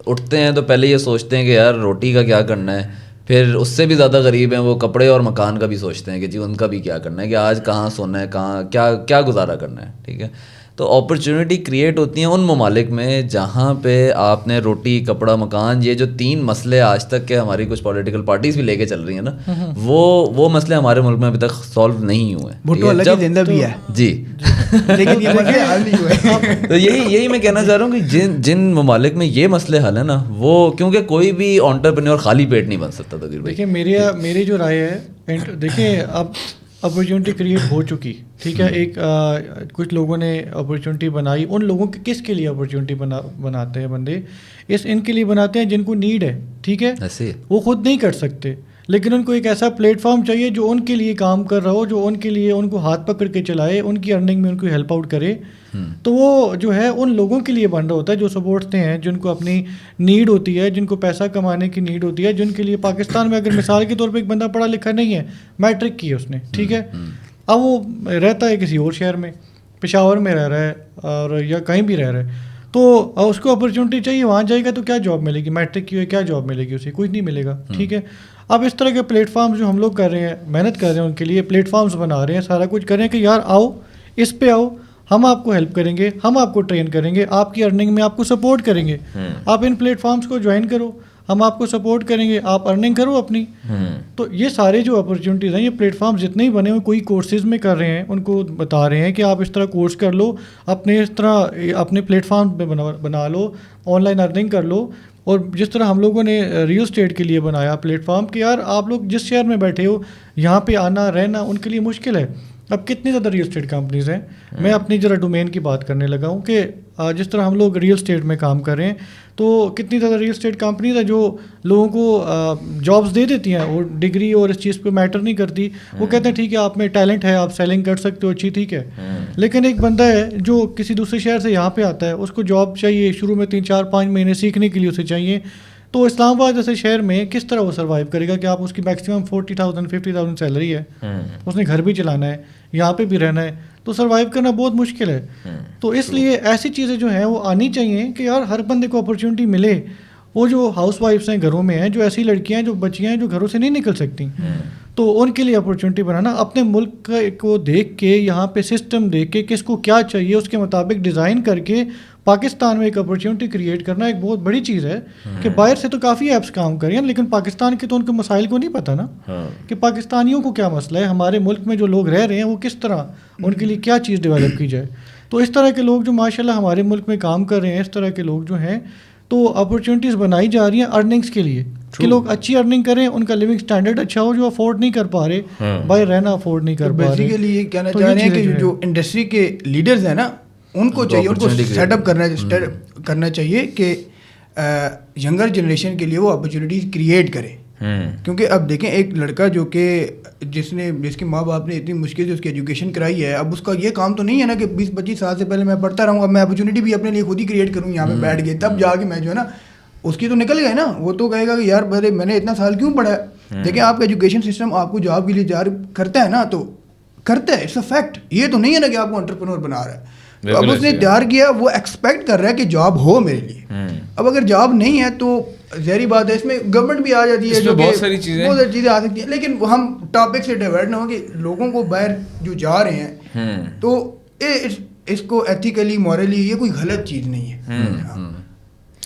اٹھتے ہیں تو پہلے یہ سوچتے ہیں کہ یار روٹی کا کیا کرنا ہے, پھر اس سے بھی زیادہ غریب ہیں وہ کپڑے اور مکان کا بھی سوچتے ہیں کہ جی ان کا بھی کیا کرنا ہے, کہ آج کہاں سونا ہے, کہاں کیا گزارا کرنا ہے, ٹھیک ہے. تو اپرچونیٹی کریٹ ہوتی ہیں ان ممالک میں جہاں پہ آپ نے روٹی, کپڑا, مکان, یہ جو 3 مسئلے آج تک کے ہماری کچھ پولیٹیکل پارٹیز بھی لے کے چل رہی ہیں نا, وہ مسئلے ہمارے ملک میں ابھی تک سالو نہیں ہوئے. بھٹو اللہ کی زندہ بھی ہے جی, لیکن یہ مسئلے حل نہیں ہوئے. تو یہی میں کہنا چاہ رہا ہوں کہ جن ممالک میں یہ مسئلے حل ہیں نا, وہ کیونکہ کوئی بھی انٹرپرینور خالی پیٹ نہیں بن سکتا. دیکھیں میری جو رائے ہے, دیکھیں اب اپرچونیٹی کریٹ ہو چکی, ٹھیک ہے. ایک کچھ لوگوں نے اپرچونیٹی بنائی, ان لوگوں کے کس کے لیے اپرچونیٹی بناتے ہیں بندے, ان کے لیے بناتے ہیں جن کو نیڈ ہے, ٹھیک ہے. وہ خود نہیں کر سکتے, لیکن ان کو ایک ایسا پلیٹ فارم چاہیے جو ان کے لیے کام کر رہا ہو, جو ان کے لیے ان کو ہاتھ پکڑ کے چلائے, ان کی ارننگ میں ان کو ہیلپ آؤٹ کرے. تو وہ جو ہے ان لوگوں کے لیے بن رہا ہوتا ہے جو سپورٹتے ہیں, جن کو اپنی نیڈ ہوتی ہے, جن کو پیسہ کمانے کی نیڈ ہوتی ہے, جن کے لیے پاکستان میں اگر مثال کے طور پہ ایک بندہ پڑھا لکھا نہیں ہے, میٹرک کی ہے اس نے, ٹھیک ہے, اب وہ رہتا ہے کسی اور شہر میں, پشاور میں رہ رہا ہے اور یا کہیں بھی رہ رہا ہے, تو اس کو اپرچونٹی چاہیے, وہاں جائے گا تو کیا جاب ملے گی, میٹرک کی ہوئی کیا جاب ملے گی اسے, کچھ نہیں ملے گا. ٹھیک ہے, اب اس طرح کے پلیٹ فارمز جو ہم لوگ کر رہے ہیں, محنت کر رہے ہیں ان کے لیے, پلیٹ فارمز بنا رہے ہیں, سارا کچھ کر رہے ہیں کہ یار آؤ اس پہ آؤ, ہم آپ کو ہیلپ کریں گے, ہم آپ کو ٹرین کریں گے, آپ کی ارننگ میں آپ کو سپورٹ کریں گے, آپ ان پلیٹ فارمز کو جوائن کرو, ہم آپ کو سپورٹ کریں گے, آپ ارننگ کرو اپنی. تو یہ سارے جو اپرچونیٹیز ہیں, یہ پلیٹ فارم جتنے ہی بنے ہوئے کوئی کورسز میں کر رہے ہیں, ان کو بتا رہے ہیں کہ آپ اس طرح کورس کر لو, اپنے اس طرح اپنے پلیٹ فارم پہ بنا لو, آن لائن ارننگ کر لو. اور جس طرح ہم لوگوں نے ریئل اسٹیٹ کے لیے بنایا پلیٹ فارم کہ یار آپ لوگ جس شہر میں بیٹھے ہو یہاں پہ آنا رہنا ان کے لیے مشکل ہے. اب کتنی زیادہ ریئل اسٹیٹ کمپنیز ہیں, میں اپنی ذرا ڈومین کی بات کرنے لگا ہوں کہ جس طرح ہم لوگ ریئل اسٹیٹ میں کام کر رہے ہیں, تو کتنی زیادہ ریئل اسٹیٹ کمپنیز ہیں جو لوگوں کو جابس دے دیتی ہیں, اور ڈگری اور اس چیز پہ میٹر نہیں کرتی, وہ کہتے ہیں ٹھیک ہے آپ میں ٹیلنٹ ہے, آپ سیلنگ کر سکتے ہو, اچھی ٹھیک ہے. لیکن ایک بندہ ہے جو کسی دوسرے شہر سے یہاں پہ آتا ہے, اس کو جاب چاہیے, شروع میں 3-4-5 مہینے سیکھنے کے لیے اسے چاہیے, تو اسلام آباد جیسے شہر میں کس طرح وہ سروائیو کرے گا کہ آپ اس کی میکسیمم 40,000-50,000 سیلری ہے, اس نے گھر بھی چلانا ہے, یہاں پہ بھی رہنا ہے, تو سروائیو کرنا بہت مشکل ہے. تو اس لیے ایسی چیزیں جو ہیں وہ آنی چاہیے کہ یار ہر بندے کو اپرچونیٹی ملے. وہ جو ہاؤس وائفس ہیں گھروں میں ہیں, جو ایسی لڑکیاں ہیں جو بچیاں ہیں جو گھروں سے نہیں نکل سکتی, تو ان کے لیے اپرچونیٹی بنانا, اپنے ملک کو دیکھ کے, یہاں پہ سسٹم دیکھ کے, کس کو کیا چاہیے اس کے مطابق ڈیزائن کر کے پاکستان میں ایک اپرچونیٹی کریٹ کرنا ایک بہت بڑی چیز ہے. کہ باہر سے تو کافی ایپس کام کر رہی ہیں, لیکن پاکستان کے تو ان کے مسائل کو نہیں پتہ نا, کہ پاکستانیوں کو کیا مسئلہ ہے, ہمارے ملک میں جو لوگ رہ رہے ہیں وہ کس طرح, ان کے لیے کیا چیز ڈیولپ کی جائے. تو اس طرح کے لوگ جو ماشاءاللہ ہمارے ملک میں کام کر رہے ہیں, اس طرح کے لوگ جو ہیں, تو اپرچونیٹیز بنائی جا رہی ہیں ارننگس کے لیے, کہ لوگ اچھی ارننگ کریں, ان کا لیونگ اسٹینڈرڈ اچھا ہو, جو افورڈ نہیں کر پا رہے, باہر رہنا افورڈ نہیں کر پا رہے. بیسیکلی یہ کہنا چاہ رہے ہیں کہ جو انڈسٹری کے لیڈرز ہیں نا, ان کو چاہیے, ان کو سیٹ اپ کرنا چاہیے کہ ینگر جنریشن کے لیے وہ اپرچونیٹیز کریٹ کرے. کیونکہ اب دیکھیں ایک لڑکا جو کہ جس کے ماں باپ نے اتنی مشکل سے اس کی ایجوکیشن کرائی ہے, اب اس کا یہ کام تو نہیں ہے نا کہ 20-25 سال سے پہلے میں پڑھتا رہوں, اب میں اپرچونیٹی بھی اپنے لیے خود ہی کریٹ کروں, یہاں پہ بیٹھ گئے تب جا کے میں جو ہے نا, اس کی تو نکل گئے نا, وہ تو کہے گا کہ یار میں نے اتنا سال کیوں پڑھا ہے. دیکھیں آپ کا ایجوکیشن سسٹم آپ کو جاب کے لیے تیار کرتا ہے نا, تو کرتا ہے, اٹس اے فیکٹ. یہ تو نہیں ہے نا کہ آپ کو انٹرپرینور بنا رہا ہے. تو اب اس نے تیار کیا, وہ ایکسپیکٹ کر رہا ہے کہ جاب ہو میرے لیے. اب اگر جاب نہیں ہے تو ظاہری بات ہے اس میں گورنمنٹ بھی آ جاتی ہے, جو بہت ساری چیزیں آ سکتی ہیں. لیکن ہم ٹاپک سے ڈائیورٹ نہ ہو کہ لوگوں کو باہر جو جا رہے ہیں, تو اس کو ایتھیکلی مورلی یہ کوئی غلط چیز نہیں ہے.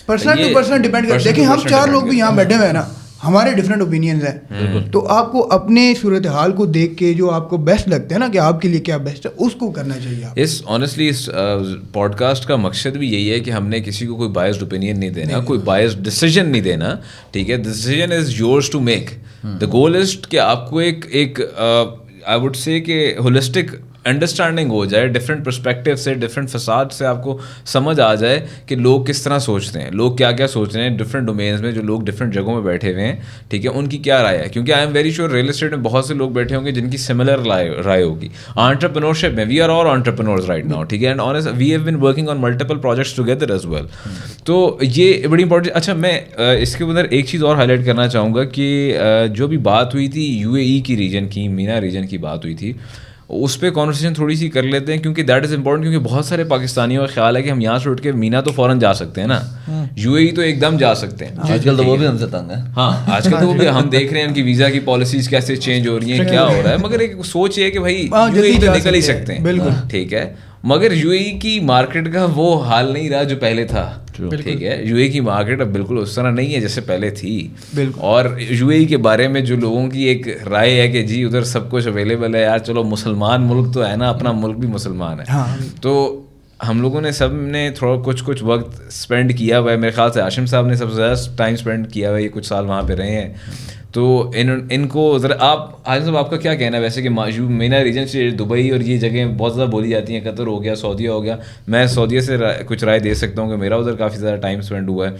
پرسن ٹو پرسن ڈیپینڈ کرتا ہے. دیکھیں ہم 4 لوگ بھی یہاں بیٹھے ہوئے ہیں نا, ہمارے ڈفرینٹ اوپینینز ہیں, تو آپ کو اپنے صورتحال کو دیکھ کے جو آپ کو بیسٹ لگتا ہے نا کہ آپ کے لیے کیا بیسٹ ہے, اس کو کرنا چاہیے. اس آنیسٹلی اس پوڈ کاسٹ کا مقصد بھی یہی ہے کہ ہم نے کسی کو کوئی بائسڈ اوپینین نہیں دینا, کوئی بائسڈ ڈیسیجن نہیں دینا. ٹھیک ہے, decision is yours to make. The goal is کہ آپ کو ایک آئی وڈ سے کہ ہولسٹک انڈرسٹینڈنگ ہو جائے, ڈفرینٹ پرسپیکٹیو سے, ڈفرینٹ فساد سے آپ کو سمجھ آ جائے کہ لوگ کس طرح سوچتے ہیں, لوگ کیا کیا سوچ رہے ہیں ڈفرینٹ ڈومینز میں, جو لوگ ڈفرینٹ جگہوں میں بیٹھے ہوئے ہیں. ٹھیک ہے, ان کی کیا رائے ہے, کیونکہ آئی am very sure real estate میں بہت سے لوگ بیٹھے ہوں گے جن کی سملر رائے ہوگی. انٹرپرینورشپ میں we are all entrepreneurs right now. ٹھیک ہے, and honest we have been working on multiple projects together as well. تو یہ بڑی امپورٹنٹ. اچھا, میں اس کے اندر ایک چیز اور ہائی لائٹ کرنا چاہوں گا کہ جو بھی بات ہوئی تھی UAE کی ریجن کی, مینا ریجن کی بات ہوئی تھی, اس پہ کانورسیشن تھوڑی سی کر لیتے ہیں, کیونکہ دیٹ از امپورٹنٹ. کیونکہ بہت سارے پاکستانیوں کا خیال ہے کہ ہم یہاں سے اٹھ کے مینا تو فوراً جا سکتے ہیں نا, UAE تو ایک دم جا سکتے ہیں. آج کل تو وہ بھی ہم سے تنگ ہے. ہاں, آج کل تو وہ بھی ہم دیکھ رہے ہیں ان کی ویزا کی پالیسیز کیسے چینج ہو ری ہیں, کیا ہو رہا ہے. مگر ایک سوچ یہ ہے کہ بھائی UAE تو نکل ہی سکتے ہیں. بالکل ٹھیک ہے, مگر UAE کی مارکیٹ کا وہ حال نہیں رہا جو پہلے تھا. ٹھیک ہے, UAE کی مارکیٹ اب بالکل اس طرح نہیں ہے جیسے پہلے تھی. اور UAE کے بارے میں جو لوگوں کی ایک رائے ہے کہ جی ادھر سب کچھ اویلیبل ہے, یار چلو مسلمان ملک تو ہے نا, اپنا ملک بھی مسلمان ہے. تو ہم لوگوں نے سب نے تھوڑا کچھ وقت اسپینڈ کیا ہوا ہے. میرے خیال سے ہاشم صاحب نے سب سے زیادہ ٹائم اسپینڈ کیا ہوا ہے, یہ کچھ سال وہاں پہ رہے ہیں. تو ان کو ذرا آپ ہاشم صاحب آپ کا کیا کہنا ہے ویسے کہ مینا ریجن سے دبئی اور یہ جگہیں بہت زیادہ بولی جاتی ہیں, قطر ہو گیا, سعودیہ ہو گیا. میں سعودیہ سے کچھ رائے دے سکتا ہوں کہ میرا ادھر کافی زیادہ ٹائم اسپینڈ ہوا ہے.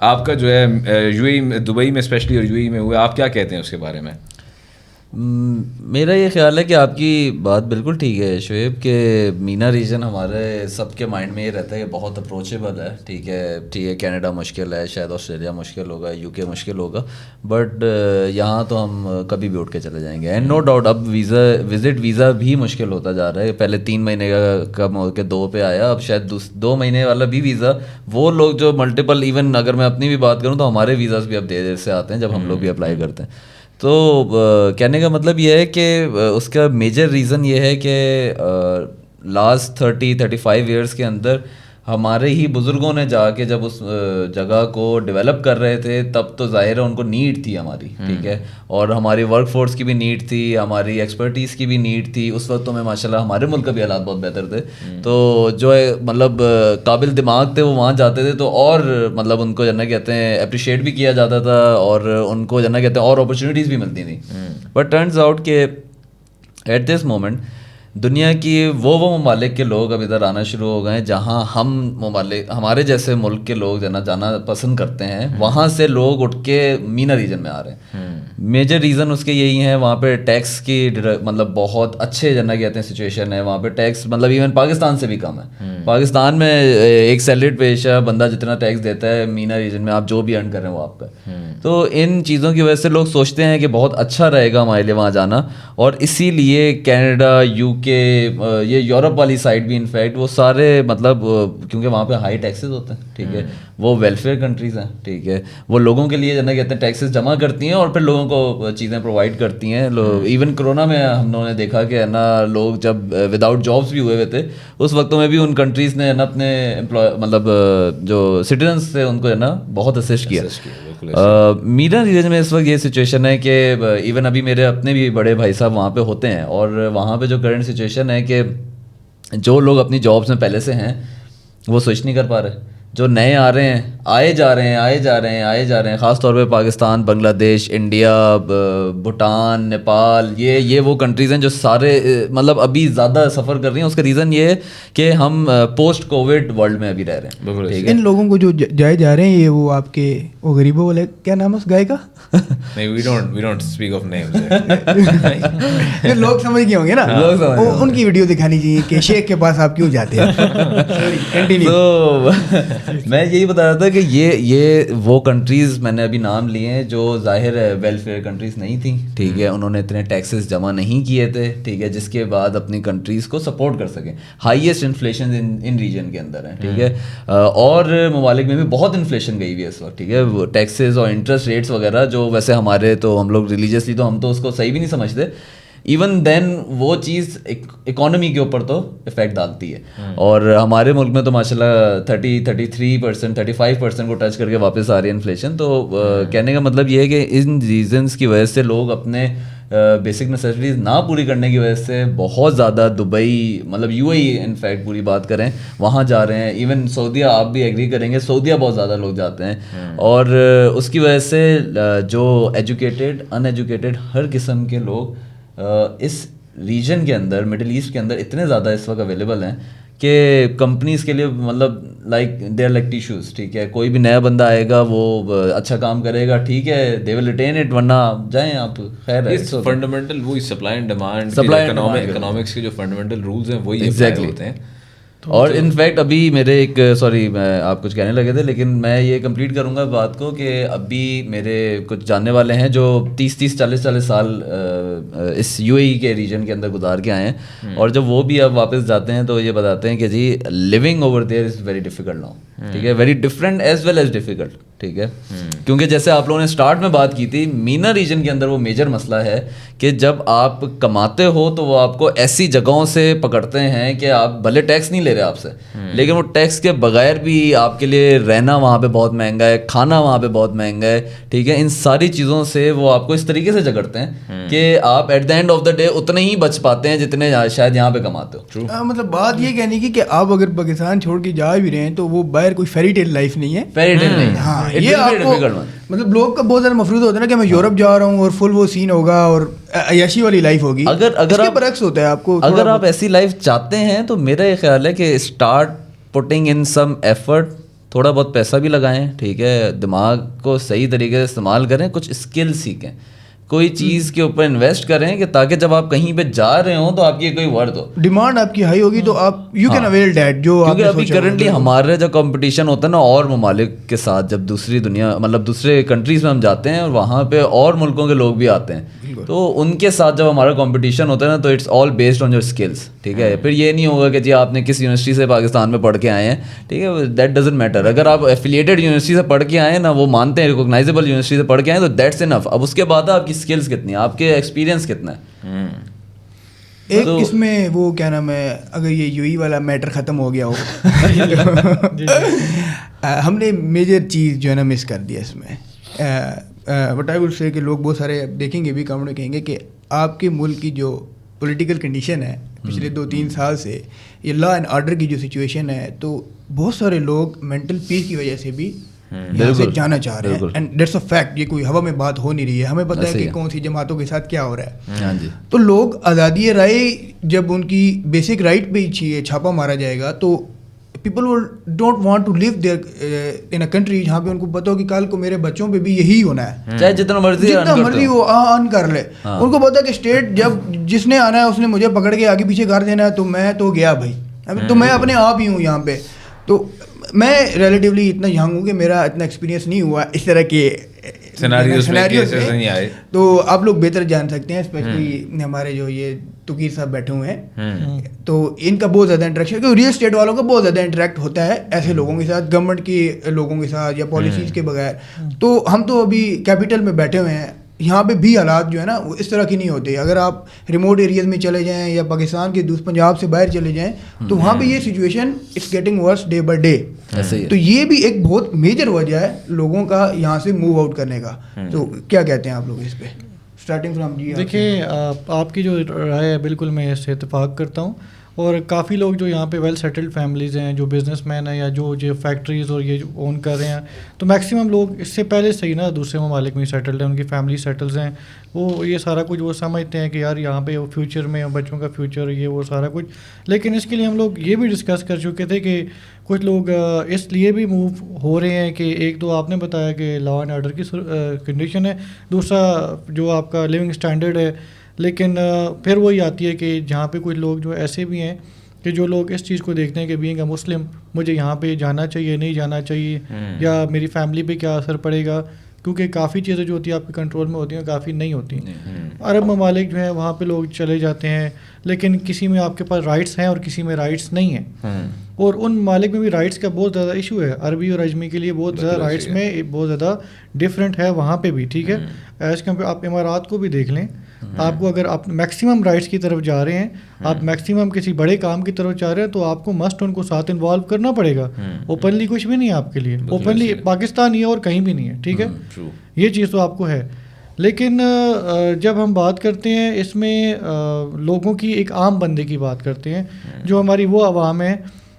آپ کا جو ہے UAE دبئی میں اسپیشلی اور UAE میں ہوا ہے, آپ کیا کہتے ہیں اس کے بارے میں؟ میرا یہ خیال ہے کہ آپ کی بات بالکل ٹھیک ہے شعیب, کہ مینا ریجن ہمارے سب کے مائنڈ میں یہ رہتا ہے کہ بہت اپروچیبل ہے. ٹھیک ہے کینیڈا مشکل ہے, شاید آسٹریلیا مشکل ہوگا, یو کے مشکل ہوگا, بٹ یہاں تو ہم کبھی بھی اٹھ کے چلے جائیں گے. اینڈ نو ڈاؤٹ اب وزٹ ویزا بھی مشکل ہوتا جا رہا ہے. پہلے 3 مہینے کا کم ہو کے 2 پہ آیا, اب شاید 2 مہینے والا بھی ویزا. وہ لوگ جو ملٹیپل, ایون اگر میں اپنی بھی بات کروں تو ہمارے ویزاز بھی اب دیر دیر سے آتے ہیں جب ہم لوگ بھی اپلائی کرتے ہیں. تو کہنے کا مطلب یہ ہے کہ اس کا میجر ریزن یہ ہے کہ لاسٹ 30-35 ایئرس کے اندر ہمارے ہی بزرگوں نے جا کے جب اس جگہ کو ڈیولپ کر رہے تھے تب تو ظاہر ہے ان کو نیڈ تھی ہماری, ٹھیک ہے, اور ہماری ورک فورس کی بھی نیڈ تھی, ہماری ایکسپرٹیز کی بھی نیڈ تھی. اس وقت تو میں ماشاء اللہ ہمارے ملک کا بھی حالات بہت بہتر تھے, تو جو ہے مطلب قابل دماغ تھے وہ وہاں جاتے تھے تو اور مطلب ان کو جو ہے نا کہتے ہیں اپریشیٹ بھی کیا جاتا تھا, اور ان کو جو ہے نا کہتے ہیں اور اپرچونیٹیز بھی ملتی تھیں. بٹ ٹرنز آؤٹ کہ ایٹ دس مومنٹ دنیا کی وہ ممالک کے لوگ اب ادھر آنا شروع ہو گئے ہیں جہاں ہم ممالک, ہمارے جیسے ملک کے لوگ جو ہے نا جانا پسند کرتے ہیں. وہاں سے لوگ اٹھ کے مینا ریجن میں آ رہے ہیں. میجر ریزن اس کے یہی ہیں, وہاں پہ ٹیکس کی مطلب بہت اچھے جو ہے نا کہتے ہیں سچویشن ہے. وہاں پہ ٹیکس مطلب ایون پاکستان سے بھی کم ہے. پاکستان میں ایک سیلریڈ پیشہ بندہ جتنا ٹیکس دیتا ہے, مینا ریجن میں آپ جو بھی ارن کر رہے ہیں وہ آپ کا. تو ان چیزوں کی وجہ سے لوگ سوچتے ہیں کہ بہت اچھا رہے گا ہمارے لیے وہاں جانا, اور اسی لیے کینیڈا, یو کے, یہ یورپ والی سائڈ بھی انفیکٹ وہ سارے مطلب کیونکہ وہاں پہ ہائی ٹیکسز ہوتے ہیں, ٹھیک ہے, وہ ویلفیئر کنٹریز ہیں, ٹھیک ہے, وہ لوگوں کے لیے جو ہے نا کہتے ہیں ٹیکسز جمع کرتی ہیں اور پھر لوگوں کو چیزیں پرووائڈ کرتی ہیں. ایون کرونا میں ہم لوگوں نے دیکھا کہ ہے نا لوگ جب وداؤٹ جابس بھی ہوئے ہوئے تھے اس وقتوں میں بھی ان کنٹریز نے نا اپنے مطلب جو سٹیزنس تھے ان کو ہے نا بہت اسسٹ کیا. مینا ریجن میں اس وقت یہ سچویشن ہے کہ ایون ابھی میرے اپنے بھی بڑے بھائی صاحب وہاں پہ ہوتے ہیں, اور وہاں پہ جو کرنٹ سچویشن ہے کہ جو لوگ اپنی جابس میں پہلے سے ہیں وہ سوئچ نہیں کر پا رہے. جو نئے آ رہے ہیں آئے جا رہے ہیں, خاص طور پہ پاکستان, بنگلہ دیش, انڈیا, بھوٹان, نیپال, یہ وہ کنٹریز ہیں جو سارے مطلب ابھی زیادہ سفر کر رہی ہیں. اس کا ریزن یہ ہے کہ ہم پوسٹ کووڈ ورلڈ میں ابھی رہ رہے ہیں. ٹھیک ہے, ان لوگوں کو جو جائے جا رہے ہیں یہ وہ آپ کے وہ غریبوں والے, کیا نام ہے اس گائے کا؟ نہیں, we don't speak of names. لوگ سمجھ گئے ہوں گے نا, ان کی ویڈیو دکھانی چاہیے کہ شیخ کے پاس آپ کیوں جاتے ہیں. تو میں یہی بتا رہا تھا کہ یہ وہ کنٹریز میں نے ابھی نام لیے ہیں جو ظاہر ہے ویلفیئر کنٹریز نہیں تھیں, ٹھیک ہے, انہوں نے اتنے ٹیکسز جمع نہیں کیے تھے, ٹھیک ہے, جس کے بعد اپنی کنٹریز کو سپورٹ کر سکیں. ہائیسٹ انفلیشن ان ریجن کے اندر ہیں, ٹھیک ہے, اور ممالک میں بھی بہت انفلیشن گئی ہوئی ہے اس وقت, ٹھیک ہے, ٹیکسز اور انٹرسٹ ریٹس وغیرہ جو ویسے ہمارے تو ہم لوگ ریلیجیسلی تو ہم تو اس کو صحیح بھی نہیں سمجھتے, ایون دین وہ چیز اکانومی کے اوپر تو افیکٹ ڈالتی ہے. اور ہمارے ملک میں تو ماشاء اللہ 33% 35% کو ٹچ کر کے واپس آ رہی ہے انفلیشن. تو کہنے کا مطلب یہ ہے کہ ان ریزنس کی وجہ سے لوگ اپنے بیسک نیسیسٹیز نہ پوری کرنے کی وجہ سے بہت زیادہ دبئی, مطلب یو اے ای انفیکٹ پوری بات کریں وہاں جا رہے ہیں. ایون سعودیہ, آپ بھی ایگری کریں گے, سعودیہ بہت زیادہ لوگ جاتے ہیں. اور اس کی وجہ سے جو ایجوکیٹڈ ان ایجوکیٹڈ ہر قسم کے لوگ اس ریجن کے اندر, مڈل ایسٹ کے اندر اتنے زیادہ اس وقت اویلیبل ہیں کہ کمپنیز کے لیے مطلب like they are like tissues, ٹھیک ہے, کوئی بھی نیا بندہ آئے گا وہ اچھا کام کرے گا, ٹھیک ہے, دے ول ریٹین اٹ, ورنہ جائیں آپ, خیر ہے. فنڈامنٹل وہی سپلائی اینڈ ڈیمانڈ, اکنامکس کے جو فنڈامنٹل رولز ہیں وہی ایگزیکٹلی ہوتے ہیں. اور انفیکٹ ابھی میرے ایک سوری میں آپ کچھ کہنے لگے تھے لیکن میں یہ کمپلیٹ کروں گا بات کو کہ ابھی میرے کچھ جاننے والے ہیں جو 30-40 سال اس یو اے ای کے ریجن کے اندر گزار کے آئے ہیں, اور جب وہ بھی اب واپس جاتے ہیں تو یہ بتاتے ہیں کہ جی living over there is very difficult now, ٹھیک ہے, very different as well as difficult, ٹھیک ہے, کیونکہ جیسے آپ لوگوں نے اسٹارٹ میں بات کی تھی, مینا ریجن کے اندر وہ میجر مسئلہ ہے کہ جب آپ کماتے ہو تو وہ آپ کو ایسی جگہوں سے پکڑتے ہیں کہ آپ بھلے ٹیکس نہیں لے رہے آپ سے, لیکن وہ ٹیکس کے بغیر بھی آپ کے لیے رہنا وہاں پہ بہت مہنگا ہے, کھانا وہاں پہ بہت مہنگا ہے, ٹھیک ہے, ان ساری چیزوں سے وہ آپ کو اس طریقے سے جگڑتے ہیں کہ آپ at the end of the day اتنے ہی بچ پاتے ہیں جتنے شاید یہاں پہ کماتے ہو. مطلب بات یہ کہنے کی کہ آپ اگر پاکستان چھوڑ کے جا بھی رہے ہیں تو وہ باہر کوئی فیری ٹیل لائف نہیں ہے, فیری ٹیل نہیں. ہاں, یہ آپ کو مطلب لوگ کا بہت زیادہ مفروض ہوتا ہے نا کہ میں یورپ جا رہا ہوں اور فل وہ سین ہوگا اور عیاشی والی لائف ہوگی. اگر آپ برعکس ہوتا ہے, آپ کو اگر آپ ایسی لائف چاہتے ہیں تو میرا یہ خیال ہے کہ start putting in some effort, تھوڑا بہت پیسہ بھی لگائیں, ٹھیک ہے, دماغ کو صحیح طریقے سے استعمال کریں, کچھ اسکل سیکھیں, کوئی چیز کے اوپر انویسٹ کریں کہ تاکہ جب آپ کہیں پہ جا رہے ہوں تو آپ کی کوئی ورتھ ہو. ڈیمانڈ آپ کی ہائی ہوگی تو آپ یو کین اویل دیٹ. جو کیونکہ ابھی کرنٹلی ہمارے جو کمپٹیشن ہوتا ہے نا اور ممالک کے ساتھ, جب دوسری دنیا مطلب دوسرے کنٹریز میں ہم جاتے ہیں اور وہاں پہ اور ملکوں کے لوگ بھی آتے ہیں, تو ان کے ساتھ جب ہمارا کمپٹیشن ہوتا ہے نا تو it's all based on your skills. ٹھیک ہے, پھر یہ نہیں ہوگا کہ جی آپ نے کس یونیورسٹی سے پاکستان میں پڑھ کے آئے ہیں, ٹھیک ہے, دیٹ ڈزنٹ میٹر. اگر آپ ایفیلیٹڈ یونیورسٹی سے پڑھ کے آئے ہیں نا, وہ مانتے ہیں ریکوگنائزیبل یونیورسٹی سے پڑھ کے آئے تو دیٹس انف. اب اس کے بعد آپ کی اسکلس کتنی ہیں, آپ کے ایکسپیرینس کتنا ہے. ایک اس میں وہ کیا نام ہے, اگر یہ یو ای والا میٹر ختم ہو گیا ہو, ہم نے میجر چیز جو ہے نا مس کر دیا اس میں. بٹ آئی وڈ سے کہ لوگ بہت سارے دیکھیں گے بھی, کامنٹ میں کہیں گے کہ آپ کے ملک کی جو پولیٹیکل کنڈیشن ہے پچھلے 2-3 سال سے, یہ لا اینڈ آرڈر کی جو سچویشن ہے, تو بہت سارے لوگ مینٹل پیس کی وجہ سے بھی یہاں سے جانا چاہ رہے ہیں. اینڈ دیٹس اے فیکٹ, یہ کوئی ہوا میں بات ہو نہیں رہی ہے. ہمیں پتہ ہے کہ کون سی جماعتوں کے ساتھ کیا ہو رہا ہے. تو لوگ آزادی رائے جب ان کی بیسک رائٹ پہ ہی چھاپا مارا جائے گا, تو people will don't want to live there in a country جہاں پہ ان کو پتہ ہو کہ کل کو میرے بچوں پہ بھی یہی ہونا ہے, چاہے جتنا مرضی وہ ارن کر لے. ان کو پتہ ہے کہ اسٹیٹ جب جس نے آنا ہے اس نے مجھے پکڑ کے آگے پیچھے کر دینا ہے, تو میں تو گیا بھائی, تو میں اپنے آپ ہی ہوں یہاں پہ. تو میں ریلیٹیولی اتنا ینگ ہوں کہ میرا اتنا ایکسپیرینس نہیں ہوا اس طرح کے سیناریوز نہیں آئے, تو آپ لوگ بہتر جان سکتے ہیں, اسپیشلی ہمارے جو یہ تقیر صاحب بیٹھے ہوئے ہیں, تو ان کا بہت زیادہ انٹریکشن, کیونکہ ریئل اسٹیٹ والوں کا بہت زیادہ انٹریکٹ ہوتا ہے ایسے لوگوں کے ساتھ, گورنمنٹ کے لوگوں کے ساتھ یا پالیسیز کے بغیر. تو ہم تو ابھی کیپٹل میں بیٹھے ہوئے ہیں, یہاں پہ بھی حالات جو ہے نا وہ اس طرح کی نہیں ہوتے. اگر آپ ریموٹ ایریاز میں چلے جائیں یا پاکستان کے پنجاب سے باہر چلے جائیں, تو وہاں پہ یہ situation it's getting worse day by day. تو یہ بھی ایک بہت میجر وجہ ہے لوگوں کا یہاں سے موو آؤٹ کرنے کا. تو کیا کہتے ہیں آپ لوگ اس پہ, اسٹارٹنگ فرام جی؟ دیکھیں آپ کی جو رائے ہے بالکل میں اس سے اتفاق کرتا ہوں, اور کافی لوگ جو یہاں پہ ویل سیٹلڈ فیملیز ہیں, جو بزنس مین ہیں یا جو فیکٹریز اور یہ اون کر رہے ہیں, تو میکسیمم لوگ اس سے پہلے سے ہی نا دوسرے ممالک میں سیٹلڈ ہیں, ان کی فیملی سیٹلز ہیں, وہ یہ سارا کچھ وہ سمجھتے ہیں کہ یار یہاں پہ فیوچر میں بچوں کا فیوچر یہ وہ سارا کچھ. لیکن اس کے لیے ہم لوگ یہ بھی ڈسکس کر چکے تھے کہ کچھ لوگ اس لیے بھی موو ہو رہے ہیں کہ ایک تو آپ نے بتایا کہ لا اینڈ آرڈر کی کنڈیشن ہے, دوسرا جو آپ کا لیونگ اسٹینڈرڈ ہے. لیکن پھر وہی آتی ہے کہ جہاں پہ کچھ لوگ جو ایسے بھی ہیں کہ جو لوگ اس چیز کو دیکھتے ہیں کہ بینگ اے مسلم مجھے یہاں پہ جانا چاہیے نہیں جانا چاہیے, یا میری فیملی پہ کیا اثر پڑے گا, کیونکہ کافی چیزیں جو ہوتی ہیں آپ کے کنٹرول میں ہوتی ہیں, کافی نہیں ہوتی. عرب ممالک جو ہیں وہاں پہ لوگ چلے جاتے ہیں, لیکن کسی میں آپ کے پاس رائٹس ہیں اور کسی میں رائٹس نہیں ہیں, اور ان ممالک میں بھی رائٹس کا بہت زیادہ ایشو ہے. عربی اور اجمی کے لیے بہت زیادہ رائٹس میں بہت زیادہ ڈفرینٹ ہے وہاں پہ بھی. ٹھیک ہے, ایز کمپیئر آپ امارات کو بھی دیکھ لیں, آپ کو اگر آپ میکسیمم رائٹس کی طرف جا رہے ہیں, آپ میکسیمم کسی بڑے کام کی طرف جا رہے ہیں, تو آپ کو مسٹ ان کو ساتھ انوالو کرنا پڑے گا. اوپنلی کچھ بھی نہیں ہے آپ کے لیے, اوپنلی پاکستان ہی ہے اور کہیں بھی نہیں ہے. ٹھیک ہے, یہ چیز تو آپ کو ہے. لیکن جب ہم بات کرتے ہیں اس میں لوگوں کی, ایک عام بندے کی بات کرتے ہیں, جو ہماری وہ عوام ہے,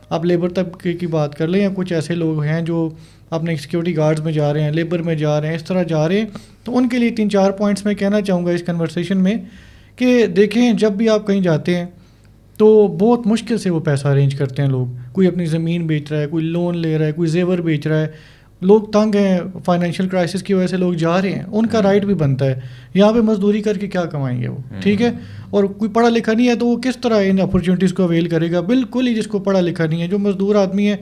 آپ لیبر طبقے کی بات کر لیں, یا کچھ ایسے لوگ ہیں جو اپنے سیکیورٹی گارڈز میں جا رہے ہیں, لیبر میں جا رہے ہیں, اس طرح جا رہے ہیں, تو ان کے لیے 3-4 پوائنٹس میں کہنا چاہوں گا اس کنورسیشن میں کہ دیکھیں جب بھی آپ کہیں جاتے ہیں تو بہت مشکل سے وہ پیسہ ارینج کرتے ہیں لوگ. کوئی اپنی زمین بیچ رہا ہے, کوئی لون لے رہا ہے, کوئی زیور بیچ رہا ہے, لوگ تنگ ہیں, فائنینشیل کرائسس کی وجہ سے لوگ جا رہے ہیں, ان کا رائٹ بھی بنتا ہے. یہاں پہ مزدوری کر کے کیا کمائیں گے وہ, ٹھیک ہے, اور کوئی پڑھا لکھا نہیں ہے تو وہ کس طرح ان اپرچونیٹیز کو اویل کرے گا. بالکل ہی جس کو پڑھا لکھا نہیں ہے, جو مزدور آدمی ہے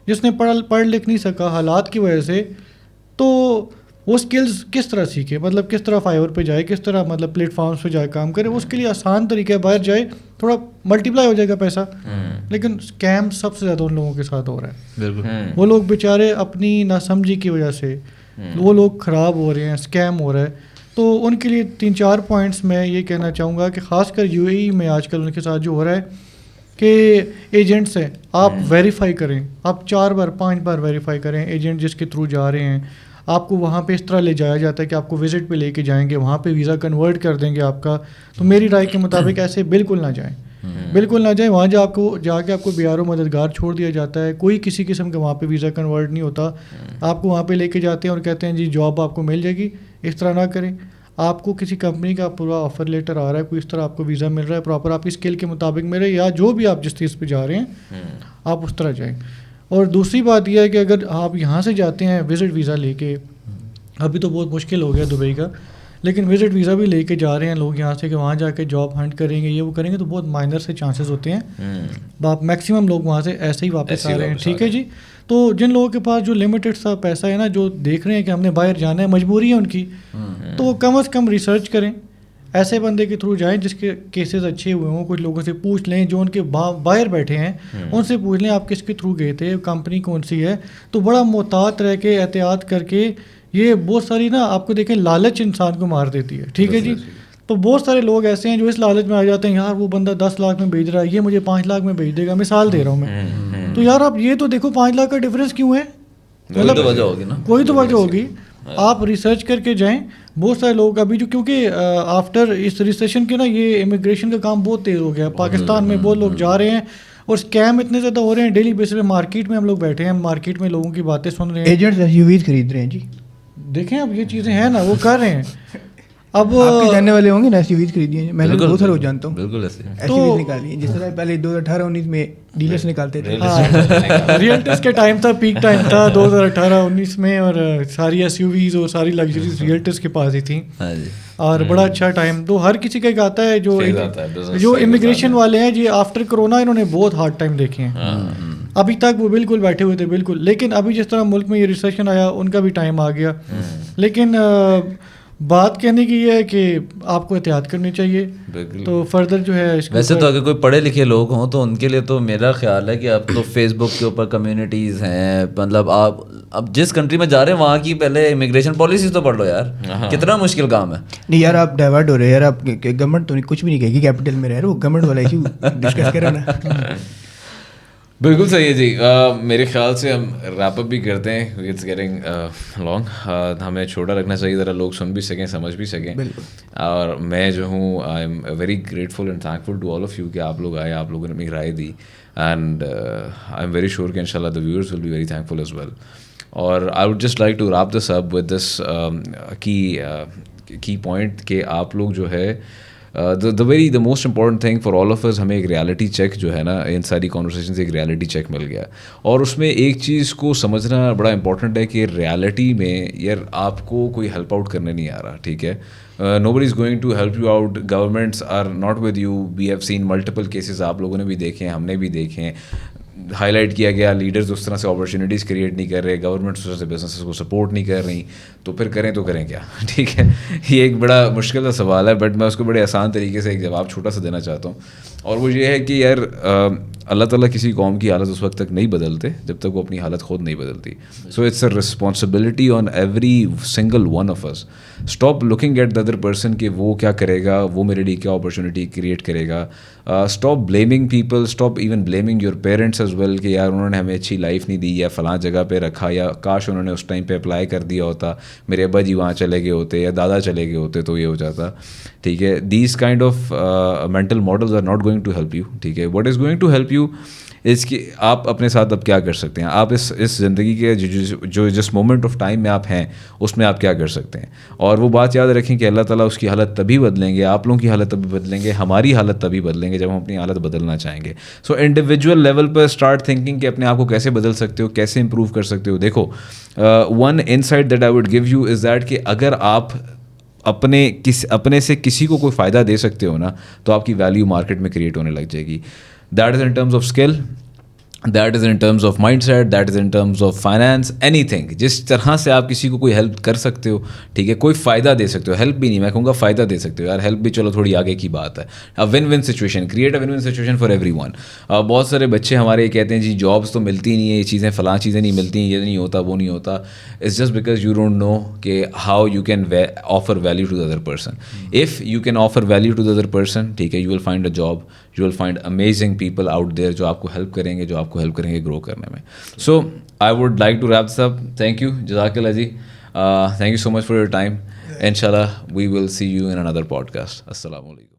جس نے پڑھ لکھ نہیں سکا حالات کی وجہ سے, تو وہ اسکلز کس طرح سیکھے, مطلب کس طرح فائیور پہ جائے, کس طرح مطلب پلیٹ فارمس پہ جائے کام کرے. اس کے لیے آسان طریقہ ہے, باہر جائے, تھوڑا ملٹیپلائی ہو جائے گا پیسہ. لیکن اسکیم سب سے زیادہ ان لوگوں کے ساتھ ہو رہا ہے. بالکل, وہ لوگ بیچارے اپنی ناسمجھی کی وجہ سے وہ لوگ خراب ہو رہے ہیں, اسکیم ہو رہا ہے. تو ان کے لیے 3-4 پوائنٹس میں یہ کہنا چاہوں گا کہ خاص کر یو اے ای میں آج کل ان کے ساتھ جو ہو رہا ہے کہ ایجنٹس ہیں, آپ ویریفائی کریں, آپ 4 بار 5 بار ویریفائی کریں ایجنٹ جس کے تھرو جا رہے ہیں. آپ کو وہاں پہ اس طرح لے جایا جاتا ہے کہ آپ کو وزٹ پہ لے کے جائیں گے, وہاں پہ ویزا کنورٹ کر دیں گے آپ کا. تو میری رائے کے مطابق ایسے بالکل نہ جائیں, بالکل نہ جائیں. وہاں جا کے آپ کو بیار و مددگار چھوڑ دیا جاتا ہے, کوئی کسی قسم کا وہاں پہ ویزا کنورٹ نہیں ہوتا. آپ کو وہاں پہ لے کے جاتے ہیں اور کہتے ہیں جی جاب آپ کو مل جائے گی. اس طرح نہ کریں. آپ کو کسی کمپنی کا پورا آفر لیٹر آ رہا ہے, کوئی اس طرح آپ کو ویزا مل رہا ہے پراپر, آپ کی اسکل کے مطابق ملے, یا جو بھی آپ جس چیز پہ جا رہے ہیں آپ اس طرح جائیں. اور دوسری بات یہ ہے کہ اگر آپ یہاں سے جاتے ہیں وزٹ ویزا لے کے, ابھی تو بہت مشکل ہو گیا دبئی کا, لیکن وزٹ ویزا بھی لے کے جا رہے ہیں لوگ یہاں سے کہ وہاں جا کے جاب ہنٹ کریں گے، یہ وہ کریں گے، تو بہت مائنر سے چانسز ہوتے ہیں، میکسیمم لوگ وہاں سے ایسے ہی واپس آ رہے ہیں. ٹھیک ہے جی. تو جن لوگوں کے پاس جو لمیٹڈ سا پیسہ ہے نا، جو دیکھ رہے ہیں کہ ہم نے باہر جانا ہے، مجبوری ہے ان کی، تو وہ کم از کم ریسرچ کریں، ایسے بندے کے تھرو جائیں جس کے کیسز اچھے ہوئے ہوں. کچھ لوگوں سے پوچھ لیں جو ان کے باہر بیٹھے ہیں، ان سے پوچھ لیں آپ کس کے تھرو گئے تھے، کمپنی کون سی ہے. تو بڑا محتاط رہ کے، احتیاط کر کے، یہ بہت ساری نا آپ کو دیکھیں لالچ انسان کو مار دیتی ہے. ٹھیک ہے جی. تو بہت سارے لوگ ایسے ہیں جو اس لالچ میں آ جاتے ہیں، یار وہ بندہ 10 لاکھ میں بھیج رہا ہے، یہ مجھے 5 لاکھ میں بھیج دے گا، مثال دے رہا ہوں میں. تو یار آپ یہ تو دیکھو 5 لاکھ کا ڈفرینس کیوں ہے، مطلب وجہ ہوگی نا، کوئی تو وجہ ہوگی. آپ ریسرچ کر کے جائیں. بہت سارے لوگ ابھی جو کیونکہ آفٹر اس ریسیشن کے نا یہ امیگریشن کا کام بہت تیز ہو گیا پاکستان میں. بہت لوگ جا رہے ہیں اور اسکیم اتنے زیادہ ہو رہے ہیں ڈیلی بیسس پہ. مارکیٹ میں ہم لوگ بیٹھے ہیں، مارکیٹ میں لوگوں کی باتیں سن رہے ہیں، ایجنٹس ایس یو ویز خرید رہے ہیں جی. دیکھیں اب یہ چیزیں ہیں نا، وہ کر رہے ہیں. اب آپ کے جاننے والے ہوں گے نا ایس یو ویز خریدی ہیں، میں نے بہت سارے جانتا ہوں بالکل ایسے ایس یو ویز نکالی ہیں، جس طرح پہلے 2018-19 میں ڈیلرس نکالتے تھے. ریئلٹس کے ٹائم تھا، پیک ٹائم تھا 2018-19 میں، اور ساری ایس یو ویز اور ساری لگژریز ریئلٹس کے پاس ہی تھیں. اور بڑا اچھا ٹائم تو ہر کسی کا ایک آتا ہے. جو امیگریشن والے ہیں جی، آفٹر کرونا انہوں نے بہت ہارڈ ٹائم دیکھے ہیں. ابھی تک وہ بالکل بیٹھے ہوئے تھے بالکل، لیکن ابھی جس طرح ملک میں یہ ریسیشن آیا ان کا بھی ٹائم آ گیا. لیکن بات کہنے کی یہ ہے کہ آپ کو احتیاط کرنی چاہیے. تو فردر جو ہے ویسے تو اگر کوئی پڑھے لکھے لوگ ہوں تو ان کے لیے تو میرا خیال ہے کہ اب تو فیس بک کے اوپر کمیونٹیز ہیں. مطلب آپ اب جس کنٹری میں جا رہے ہیں وہاں کی پہلے امیگریشن پالیسیز تو پڑھ لو یار، کتنا مشکل کام ہے. نہیں یار آپ ڈائیورٹ ہو رہے ہیں یار. آپ گورنمنٹ تو کچھ بھی نہیں کہے گی کیپٹل میں رہ رہے، وہ گورنمنٹ والا ایشو ڈسکس کریں نا. بالکل صحیح ہے جی. میرے خیال سے ہم ریپ اپ بھی کرتے ہیں، اٹس گیٹنگ لانگ. ہمیں چھوٹا رکھنا چاہیے ذرا، لوگ سن بھی سکیں، سمجھ بھی سکیں. اور میں جو ہوں I am very grateful and thankful to all of you کہ آپ لوگ آئے، آپ لوگوں نے میری رائے دی. And I am very sure کہ ان شاء اللہ the viewers will be very thankful as well. اور I would just like to wrap this up with this key point کہ آپ لوگ جو ہے the most important thing for all of us, ہمیں ایک ریالٹی چیک جو ہے نا، ان ساری کانورسیشن سے ایک ریالٹی چیک مل گیا. اور اس میں ایک چیز کو سمجھنا بڑا امپورٹنٹ ہے کہ ریالٹی میں یار آپ کو کوئی ہیلپ آؤٹ کرنے نہیں آ رہا. ٹھیک ہے، nobody is going to help you out, governments are not with you. We have seen multiple cases, آپ لوگوں نے بھی دیکھے ہیں، ہم نے بھی دیکھے ہیں. ہائی لائٹ کیا گیا لیڈرز اس طرح سے اپرچونیٹیز کریٹ نہیں کر رہے، گورنمنٹ اس طرح سے بزنسز کو سپورٹ نہیں کر رہی، تو پھر کریں تو کریں کیا. ٹھیک ہے، یہ ایک بڑا مشکل کا سوال ہے، بٹ میں اس کو بڑے آسان طریقے سے ایک جواب چھوٹا سا دینا چاہتا ہوں. اور وہ یہ ہے کہ یار اللہ تعالیٰ کسی قوم کی حالت اس وقت تک نہیں بدلتے جب تک وہ اپنی حالت خود نہیں بدلتی. So it's a responsibility on every single one of us. Stop looking at the other person کہ وہ کیا کرے گا، وہ میرے لیے کیا اپرچونیٹی کریٹ کرے گا. Stop blaming people, stop even blaming your parents as well کہ یار انہوں نے ہمیں اچھی لائف نہیں دی، یا فلاں جگہ پہ رکھا، یا کاش انہوں نے اس ٹائم پہ اپلائی کر دیا ہوتا، میرے ابا جی وہاں چلے گئے ہوتے یا دادا چلے گئے ہوتے تو یہ ہو جاتا. ٹھیک ہے، these kind of mental models are not going to help you. ٹھیک ہے، what is going to help you اس کی آپ اپنے ساتھ اب کیا کر سکتے ہیں. آپ اس زندگی کے جو جس مومنٹ آف ٹائم میں آپ ہیں اس میں آپ کیا کر سکتے ہیں. اور وہ بات یاد رکھیں کہ اللہ تعالیٰ اس کی حالت تبھی بدلیں گے، آپ لوگوں کی حالت تبھی بدلیں گے، ہماری حالت تبھی بدلیں گے جب ہم اپنی حالت بدلنا چاہیں گے. سو انڈیویجول لیول پر اسٹارٹ تھنکنگ کہ اپنے آپ کو کیسے بدل سکتے ہو، کیسے امپروو کر سکتے ہو. دیکھو one insight that I would give you is that کہ اگر آپ اپنے سے کسی کو کوئی فائدہ دے سکتے ہو نا تو آپ کی ویلیو مارکیٹ میں کریٹ ہونے لگ جائے گی. That is in terms of skill, that is in terms of mindset, that is in terms of finance, anything. جس طرح سے آپ کسی کو کوئی ہیلپ کر سکتے ہو، ٹھیک ہے، کوئی فائدہ دے سکتے ہو، ہیلپ بھی نہیں، میں کہوں گا فائدہ دے سکتے ہو. یار ہیلپ بھی چلو تھوڑی آگے کی بات ہے. One one situation create, a one one situation for every one. بہت سارے بچے ہمارے یہ کہتے ہیں جی جابس تو ملتی نہیں ہیں، یہ چیزیں فلاں چیزیں نہیں ملتی ہیں، یہ نہیں ہوتا وہ نہیں ہوتا. It's just because you don't know کہ how you can offer value to the other person. If you can offer value to the other person, ٹھیک ہے، you will find a job, you will find amazing people out there جو آپ کو ہیلپ کریں گے، جو آپ کو ہیلپ کریں گے گرو کرنے میں. So I would like to wrap this up. Thank you, جزاک اللہ جی. Thank you so much for your time. ان شاء اللہ we will see you in اندر پوڈ کاسٹ. السلام علیکم.